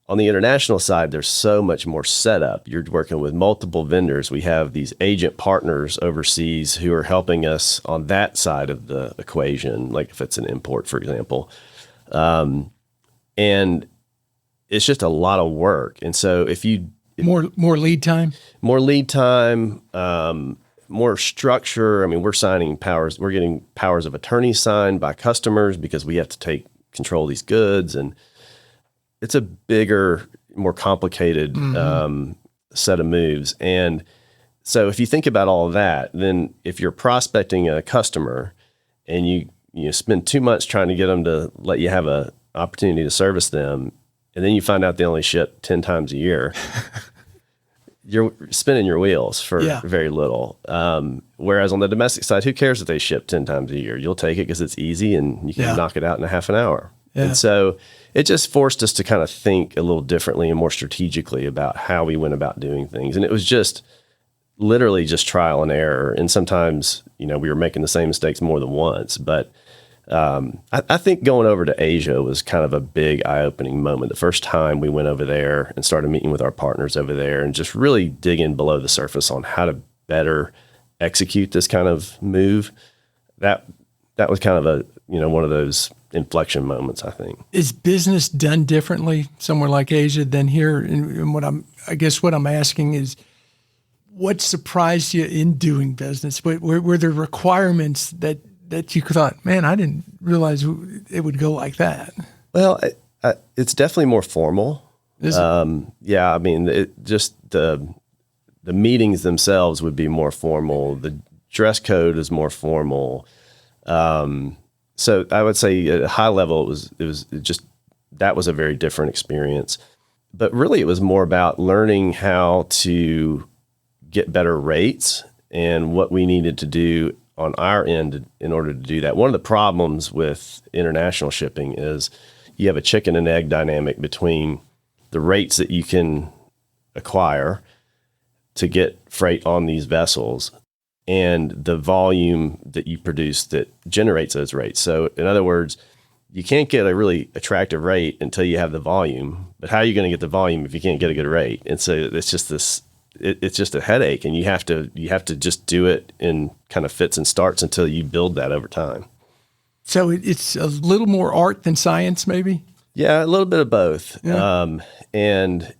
[SPEAKER 2] On the international side, there's so much more setup. You're working with multiple vendors. We have these agent partners overseas who are helping us on that side of the equation, like if it's an import, for example. And it's just a lot of work. And so if you
[SPEAKER 1] more lead time,
[SPEAKER 2] more structure. I mean, we're getting powers of attorney signed by customers because we have to take control of these goods. And it's a bigger, more complicated set of moves. And so if you think about all of that, then if you're prospecting a customer and you spend 2 months trying to get them to let you have a opportunity to service them, and then you find out they only ship 10 times a year, you're spinning your wheels for very little. Whereas on the domestic side, who cares if they ship 10 times a year? You'll take it because it's easy and you can knock it out in a half an hour. Yeah. And so it just forced us to kind of think a little differently and more strategically about how we went about doing things. And it was just literally just trial and error. And sometimes, we were making the same mistakes more than once. But I think going over to Asia was kind of a big eye-opening moment. The first time we went over there and started meeting with our partners over there and just really digging below the surface on how to better execute this kind of move, that was kind of one of those inflection moments, I think.
[SPEAKER 1] Is business done differently somewhere like Asia than here? And what I'm asking is, what surprised you in doing business? Were there requirements that you thought, man, I didn't realize it would go like that?
[SPEAKER 2] Well, it's definitely more formal.
[SPEAKER 1] Is it?
[SPEAKER 2] Yeah, I mean, the meetings themselves would be more formal. The dress code is more formal. So I would say at a high level, that was a very different experience. But really, it was more about learning how to get better rates and what we needed to do on our end in order to do that. One of the problems with international shipping is you have a chicken and egg dynamic between the rates that you can acquire to get freight on these vessels and the volume that you produce that generates those rates. So in other words, you can't get a really attractive rate until you have the volume. But how are you going to get the volume if you can't get a good rate? And so it's just it's just a headache, and you have to just do it in kind of fits and starts until you build that over time.
[SPEAKER 1] So it's a little more art than science, maybe?
[SPEAKER 2] Yeah, a little bit of both.
[SPEAKER 1] Yeah.
[SPEAKER 2] And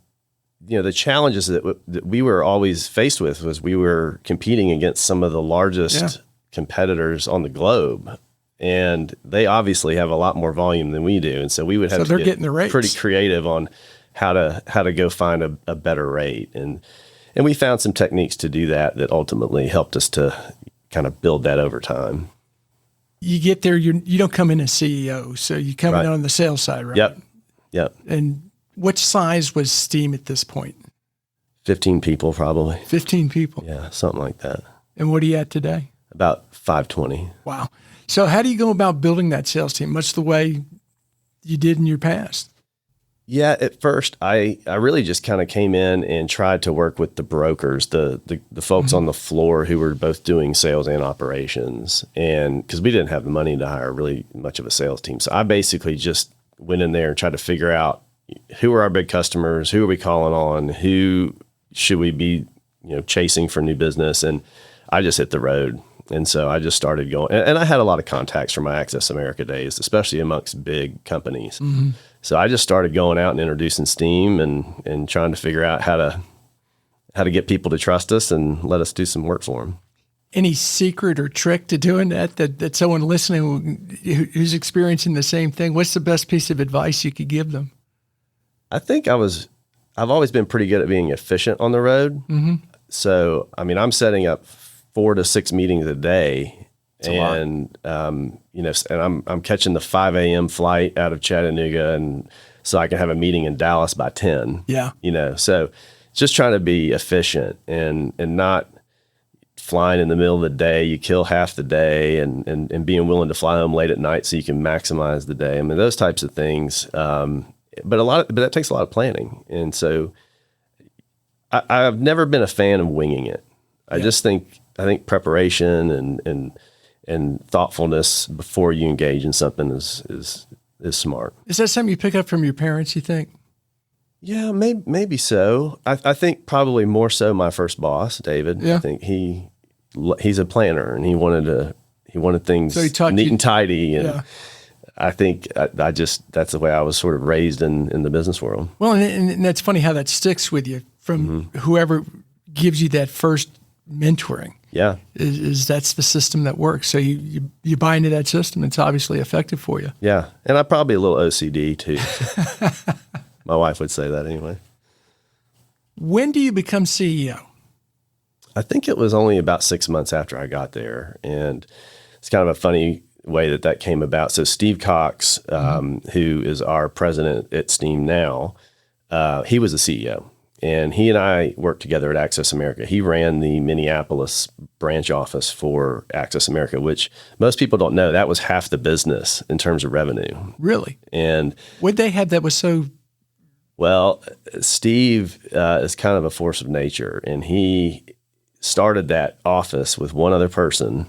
[SPEAKER 2] the challenges that we were always faced with was we were competing against some of the largest competitors on the globe, and they obviously have a lot more volume than we do. And so we would have to get pretty creative on how to go find a better rate. And we found some techniques to do that ultimately helped us to kind of build that over time.
[SPEAKER 1] You get there, you don't come in as CEO, so you come in on the sales side, right?
[SPEAKER 2] Yep.
[SPEAKER 1] And what size was Steam at this point?
[SPEAKER 2] 15 people, probably.
[SPEAKER 1] 15 people?
[SPEAKER 2] Yeah, something like that.
[SPEAKER 1] And what are you at today?
[SPEAKER 2] About 520.
[SPEAKER 1] Wow. So how do you go about building that sales team, much the way you did in your past?
[SPEAKER 2] Yeah, at first, I really just kind of came in and tried to work with the brokers, the folks on the floor who were both doing sales and operations. And because we didn't have the money to hire really much of a sales team. So I basically just went in there and tried to figure out who are our big customers, who are we calling on, who should we be chasing for new business. And I just hit the road. And so I just started going, and I had a lot of contacts from my Access America days, especially amongst big companies. Mm-hmm. So I just started going out and introducing Steam and trying to figure out how to get people to trust us and let us do some work for them.
[SPEAKER 1] Any secret or trick to doing that someone listening who's experiencing the same thing, what's the best piece of advice you could give them?
[SPEAKER 2] I think I've always been pretty good at being efficient on the road. Mm-hmm. So, I mean, I'm setting up 4 to 6 meetings a day, And and I'm catching the 5 a.m. flight out of Chattanooga, and so I can have a meeting in Dallas by 10.
[SPEAKER 1] Yeah.
[SPEAKER 2] So just trying to be efficient and not flying in the middle of the day. You kill half the day, and being willing to fly home late at night so you can maximize the day. I mean, those types of things. But that takes a lot of planning. And so I've never been a fan of winging it. I think preparation and thoughtfulness before you engage in something is smart.
[SPEAKER 1] Is that something you pick up from your parents, you think?
[SPEAKER 2] Yeah, maybe so. I think probably more so my first boss, David. Yeah. I think he's a planner, and he wanted things neat and tidy. And I think that's the way I was sort of raised in the business world.
[SPEAKER 1] Well, and that's funny how that sticks with you from whoever gives you that first mentoring.
[SPEAKER 2] Yeah.
[SPEAKER 1] Is that's the system that works. So you buy into that system. It's obviously effective for you.
[SPEAKER 2] Yeah. And I'm probably a little OCD too. My wife would say that anyway.
[SPEAKER 1] When do you become CEO?
[SPEAKER 2] I think it was only about 6 months after I got there. And it's kind of a funny way that came about. So Steve Cox, who is our president at Steam now, he was the CEO. And he and I worked together at Access America. He ran the Minneapolis branch office for Access America, which most people don't know. That was half the business in terms of revenue.
[SPEAKER 1] Really?
[SPEAKER 2] And
[SPEAKER 1] what they had that was so...
[SPEAKER 2] Well, Steve is kind of a force of nature, and he started that office with one other person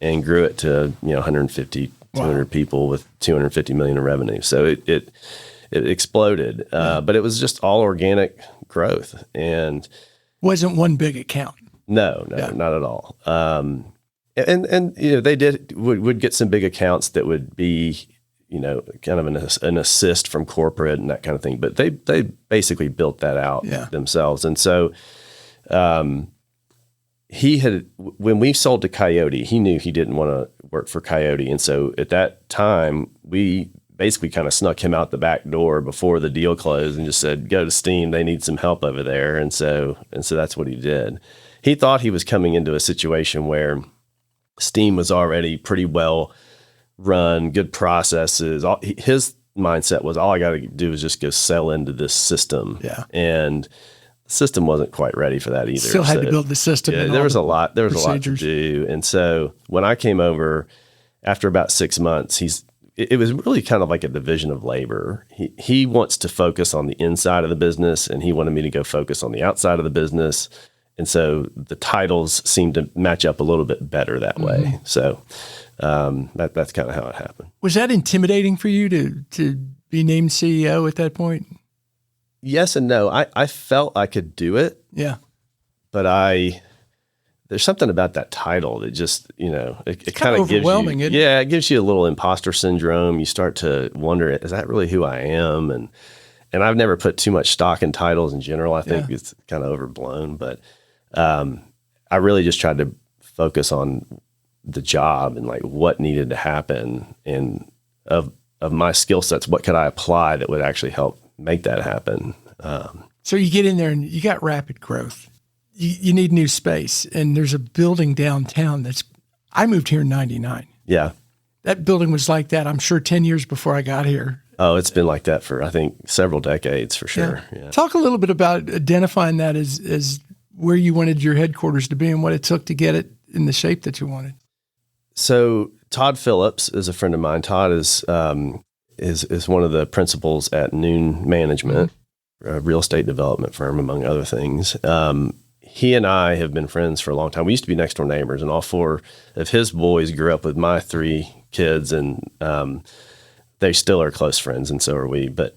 [SPEAKER 2] and grew it to 150, 200 people with $250 million in revenue. So it exploded, but it was just all organic growth, and
[SPEAKER 1] wasn't one big account.
[SPEAKER 2] No, not at all. And they would get some big accounts that would be kind of an assist from corporate and that kind of thing, but they basically built that out themselves. And so when we sold to Coyote, he knew he didn't want to work for Coyote, and so at that time we basically kind of snuck him out the back door before the deal closed and just said, go to Steam. They need some help over there. And so that's what he did. He thought he was coming into a situation where Steam was already pretty well run, good processes. His mindset was, all I got to do is just go sell into this system.
[SPEAKER 1] Yeah.
[SPEAKER 2] And the system wasn't quite ready for that either.
[SPEAKER 1] Still had to build the system.
[SPEAKER 2] Yeah, there was a lot to do. And so when I came over after about 6 months, it was really kind of like a division of labor. He wants to focus on the inside of the business, and he wanted me to go focus on the outside of the business. And so the titles seemed to match up a little bit better that way. So that's kind of how it happened. Was that intimidating for you to be named CEO at that point? Yes and no. I felt I could do it. Yeah. But there's something about that title that just, it kind of gives you, it gives you a little imposter syndrome. You start to wonder, is that really who I am? And I've never put too much stock in titles in general. I think it's kind of overblown, but I really just tried to focus on the job and like what needed to happen, and of my skill sets, what could I apply that would actually help make that happen? So you get in there and you got rapid growth. You need new space, and there's a building downtown I moved here in 99. Yeah. That building was like that, I'm sure, 10 years before I got here. Oh, it's been like that for, I think, several decades for sure. Yeah. Talk a little bit about identifying that as where you wanted your headquarters to be and what it took to get it in the shape that you wanted. So Todd Phillips is a friend of mine. Todd is one of the principals at Noon Management, a real estate development firm, among other things. He and I have been friends for a long time. We used to be next door neighbors, and all four of his boys grew up with my three kids, and they still are close friends, and so are we. But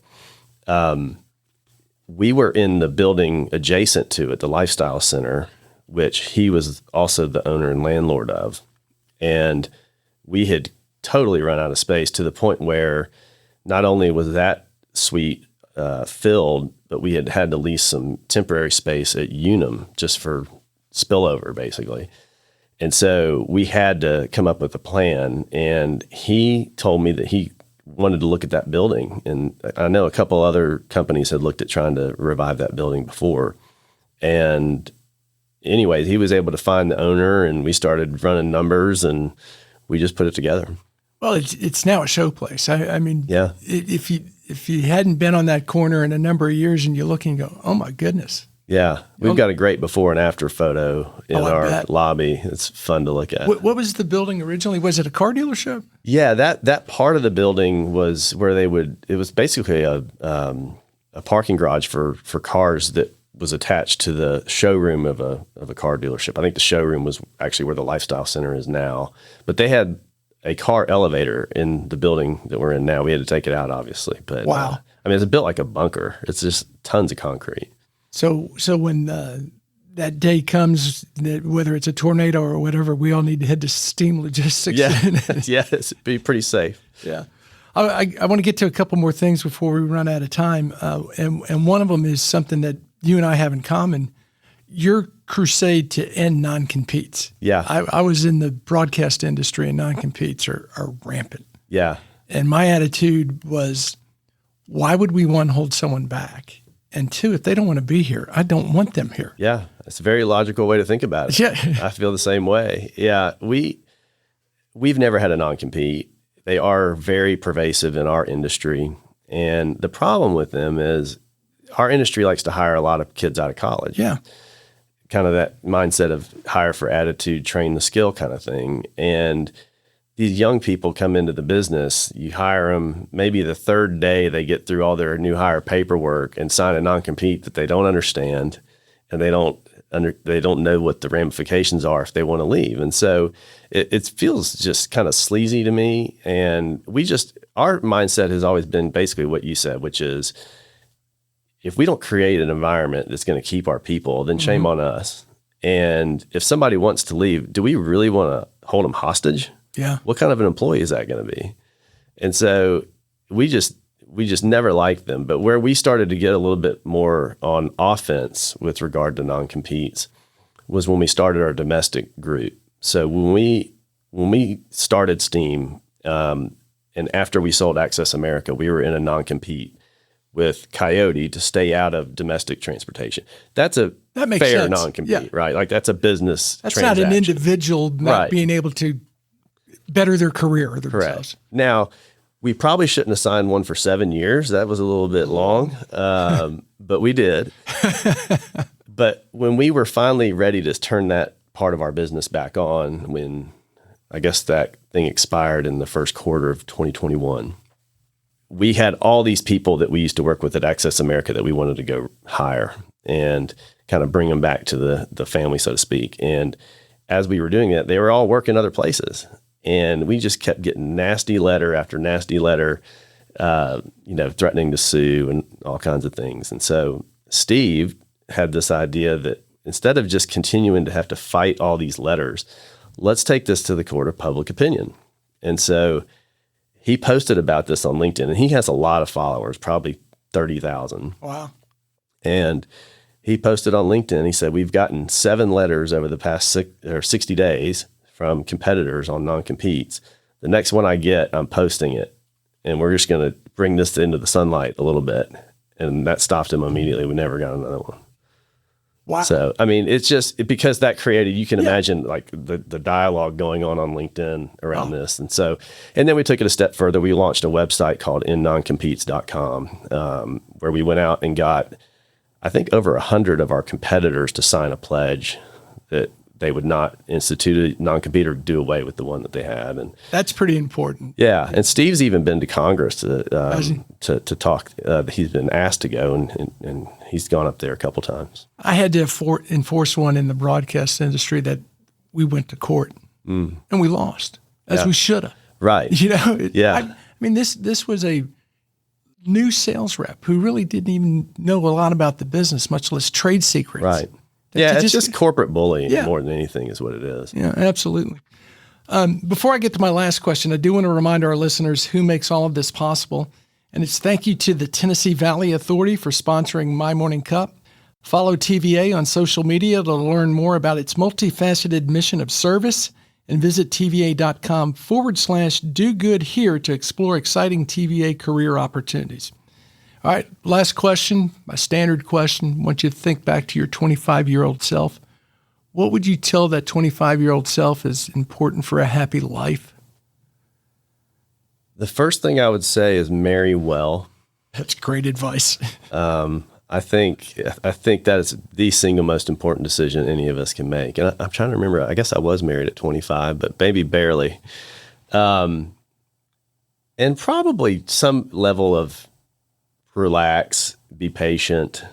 [SPEAKER 2] we were in the building adjacent to it, the Lifestyle Center, which he was also the owner and landlord of. And we had totally run out of space to the point where not only was that suite filled, but we had to lease some temporary space at Unum just for spillover, basically. And so we had to come up with a plan, and he told me that he wanted to look at that building. And I know a couple other companies had looked at trying to revive that building before. And anyways, he was able to find the owner, and we started running numbers, and we just put it together.
[SPEAKER 1] Well, it's now a showplace. I mean,
[SPEAKER 2] yeah.
[SPEAKER 1] If you hadn't been on that corner in a number of years and you look and go, oh my goodness.
[SPEAKER 2] Yeah, we've got a great before and after photo in our lobby. It's fun to look at.
[SPEAKER 1] What was the building originally? Was it a car dealership?
[SPEAKER 2] Yeah, that part of the building was where it was basically a parking garage for cars that was attached to the showroom of a car dealership. I think the showroom was actually where the Lifestyle Center is now. But they had a car elevator in the building that we're in now. We had to take it out, obviously. But
[SPEAKER 1] wow.
[SPEAKER 2] I mean, it's built like a bunker. It's just tons of concrete.
[SPEAKER 1] So when that day comes, whether it's a tornado or whatever, we all need to head to Steam Logistics.
[SPEAKER 2] Yeah, yes, be pretty safe.
[SPEAKER 1] Yeah. I want to get to a couple more things before we run out of time. And one of them is something that you and I have in common. Your crusade to end non-competes.
[SPEAKER 2] Yeah.
[SPEAKER 1] I was in the broadcast industry, and non-competes are rampant.
[SPEAKER 2] Yeah.
[SPEAKER 1] And my attitude was, why would we, one, hold someone back? And two, if they don't want to be here, I don't want them here.
[SPEAKER 2] Yeah. It's a very logical way to think about it.
[SPEAKER 1] Yeah.
[SPEAKER 2] I feel the same way. Yeah. We've never had a non-compete. They are very pervasive in our industry. And the problem with them is our industry likes to hire a lot of kids out of college.
[SPEAKER 1] Yeah.
[SPEAKER 2] Kind of that mindset of hire for attitude, train the skill kind of thing. And these young people come into the business, you hire them, maybe the third day they get through all their new hire paperwork and sign a non-compete that they don't understand, and they don't know what the ramifications are if they want to leave. And so it feels just kind of sleazy to me. And our mindset has always been basically what you said, which is, if we don't create an environment that's going to keep our people, then shame on us. And if somebody wants to leave, do we really want to hold them hostage?
[SPEAKER 1] Yeah.
[SPEAKER 2] What kind of an employee is that going to be? And so we just never liked them. But where we started to get a little bit more on offense with regard to non-competes was when we started our domestic group. So when we started Steam, and after we sold Access America, we were in a non-compete with Coyote to stay out of domestic transportation. That makes fair sense. Non-compete, right? Like that's a business transaction.
[SPEAKER 1] That's not an individual not being able to better their career or themselves.
[SPEAKER 2] Correct. Now, we probably shouldn't have signed one for 7 years. That was a little bit long, but we did. But when we were finally ready to turn that part of our business back on, when I guess that thing expired in the first quarter of 2021, we had all these people that we used to work with at Access America that we wanted to go hire and kind of bring them back to the family, so to speak. And as we were doing it, they were all working other places. And we just kept getting nasty letter after nasty letter, threatening to sue and all kinds of things. And so Steve had this idea that instead of just continuing to have to fight all these letters, let's take this to the court of public opinion. And so he posted about this on LinkedIn, and he has a lot of followers, probably 30,000.
[SPEAKER 1] Wow.
[SPEAKER 2] And he posted on LinkedIn, he said, we've gotten 7 letters over the past 60 days from competitors on non-competes. The next one I get, I'm posting it, and we're just going to bring this into the sunlight a little bit. And that stopped him immediately. We never got another one.
[SPEAKER 1] Wow.
[SPEAKER 2] So, I mean, it's just because that created, you can imagine like the dialogue going on LinkedIn around this. And so, and then we took it a step further. We launched a website called endnoncompetes.com, where we went out and got, I think, over 100 of our competitors to sign a pledge that they would not institute a non-compete or do away with the one that they had. And
[SPEAKER 1] that's pretty important.
[SPEAKER 2] Yeah. And Steve's even been to Congress to talk. He's been asked to go, and he's gone up there a couple times.
[SPEAKER 1] I had to enforce one in the broadcast industry that we went to court and we lost, as we should have.
[SPEAKER 2] Right.
[SPEAKER 1] I mean, this was a new sales rep who really didn't even know a lot about the business, much less trade secrets.
[SPEAKER 2] Right. Yeah, it's just corporate bullying more than anything is what it is.
[SPEAKER 1] Yeah, absolutely. Before I get to my last question, I do want to remind our listeners who makes all of this possible. And it's thank you to the Tennessee Valley Authority for sponsoring My Morning Cup. Follow TVA on social media to learn more about its multifaceted mission of service, and visit TVA.com/do good here to explore exciting TVA career opportunities. All right, last question, my standard question. I want you to think back to your 25-year-old self. What would you tell that 25-year-old self is important for a happy life?
[SPEAKER 2] The first thing I would say is marry well.
[SPEAKER 1] That's great advice.
[SPEAKER 2] I think that is the single most important decision any of us can make. And I'm trying to remember, I guess I was married at 25, but maybe barely. And probably some level of relax, be patient.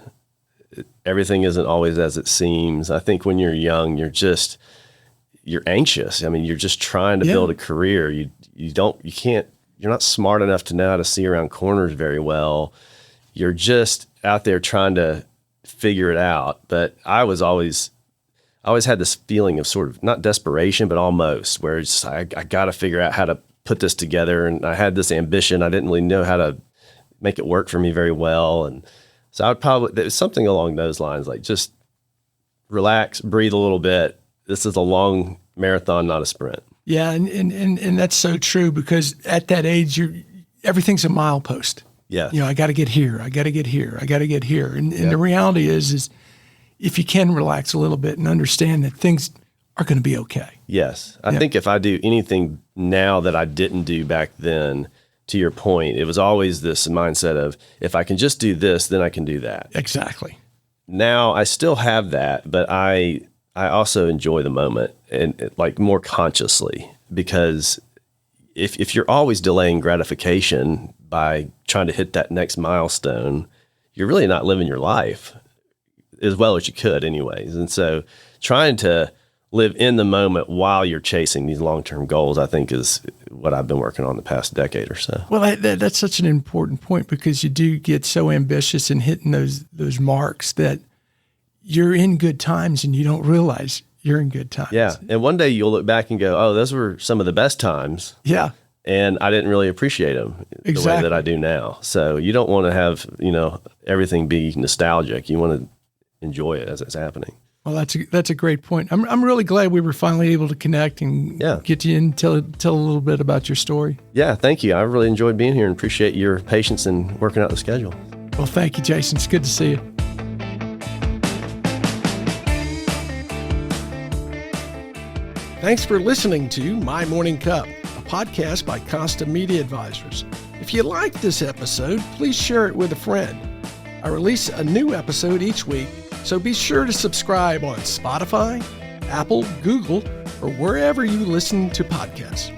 [SPEAKER 2] Everything isn't always as it seems. I think when you're young, you're anxious. I mean, you're just trying to build a career. You're not smart enough to know how to see around corners very well. You're just out there trying to figure it out. But I always had this feeling of sort of not desperation, but almost where it's I got to figure out how to put this together. And I had this ambition. I didn't really know how to make it work for me very well. And so I would there's something along those lines, like just relax, breathe a little bit. This is a long marathon, not a sprint.
[SPEAKER 1] Yeah. And that's so true, because at that age, everything's a milepost.
[SPEAKER 2] Yeah.
[SPEAKER 1] I got to get here. I got to get here. I got to get here. And the reality is if you can relax a little bit and understand that things are going to be okay.
[SPEAKER 2] Yes. I think if I do anything now that I didn't do back then, to your point, it was always this mindset of, if I can just do this, then I can do that.
[SPEAKER 1] Exactly.
[SPEAKER 2] Now I still have that, but I also enjoy the moment, and like more consciously, because if you're always delaying gratification by trying to hit that next milestone, you're really not living your life as well as you could anyways. And so trying to live in the moment while you're chasing these long-term goals, I think, is what I've been working on the past decade or so.
[SPEAKER 1] Well, that's such an important point, because you do get so ambitious in hitting those marks that you're in good times and you don't realize you're in good times.
[SPEAKER 2] Yeah. And one day you'll look back and go, oh, those were some of the best times.
[SPEAKER 1] Yeah.
[SPEAKER 2] And I didn't really appreciate them the way that I do now. So you don't want to have, everything be nostalgic. You want to enjoy it as it's happening.
[SPEAKER 1] Well, that's a great point. I'm really glad we were finally able to connect and get you in, tell a little bit about your story.
[SPEAKER 2] Yeah, thank you. I really enjoyed being here and appreciate your patience in working out the schedule.
[SPEAKER 1] Well, thank you, Jason. It's good to see you. Thanks for listening to My Morning Cup, a podcast by Consta Media Advisors. If you liked this episode, please share it with a friend. I release a new episode each week, so be sure to subscribe on Spotify, Apple, Google, or wherever you listen to podcasts.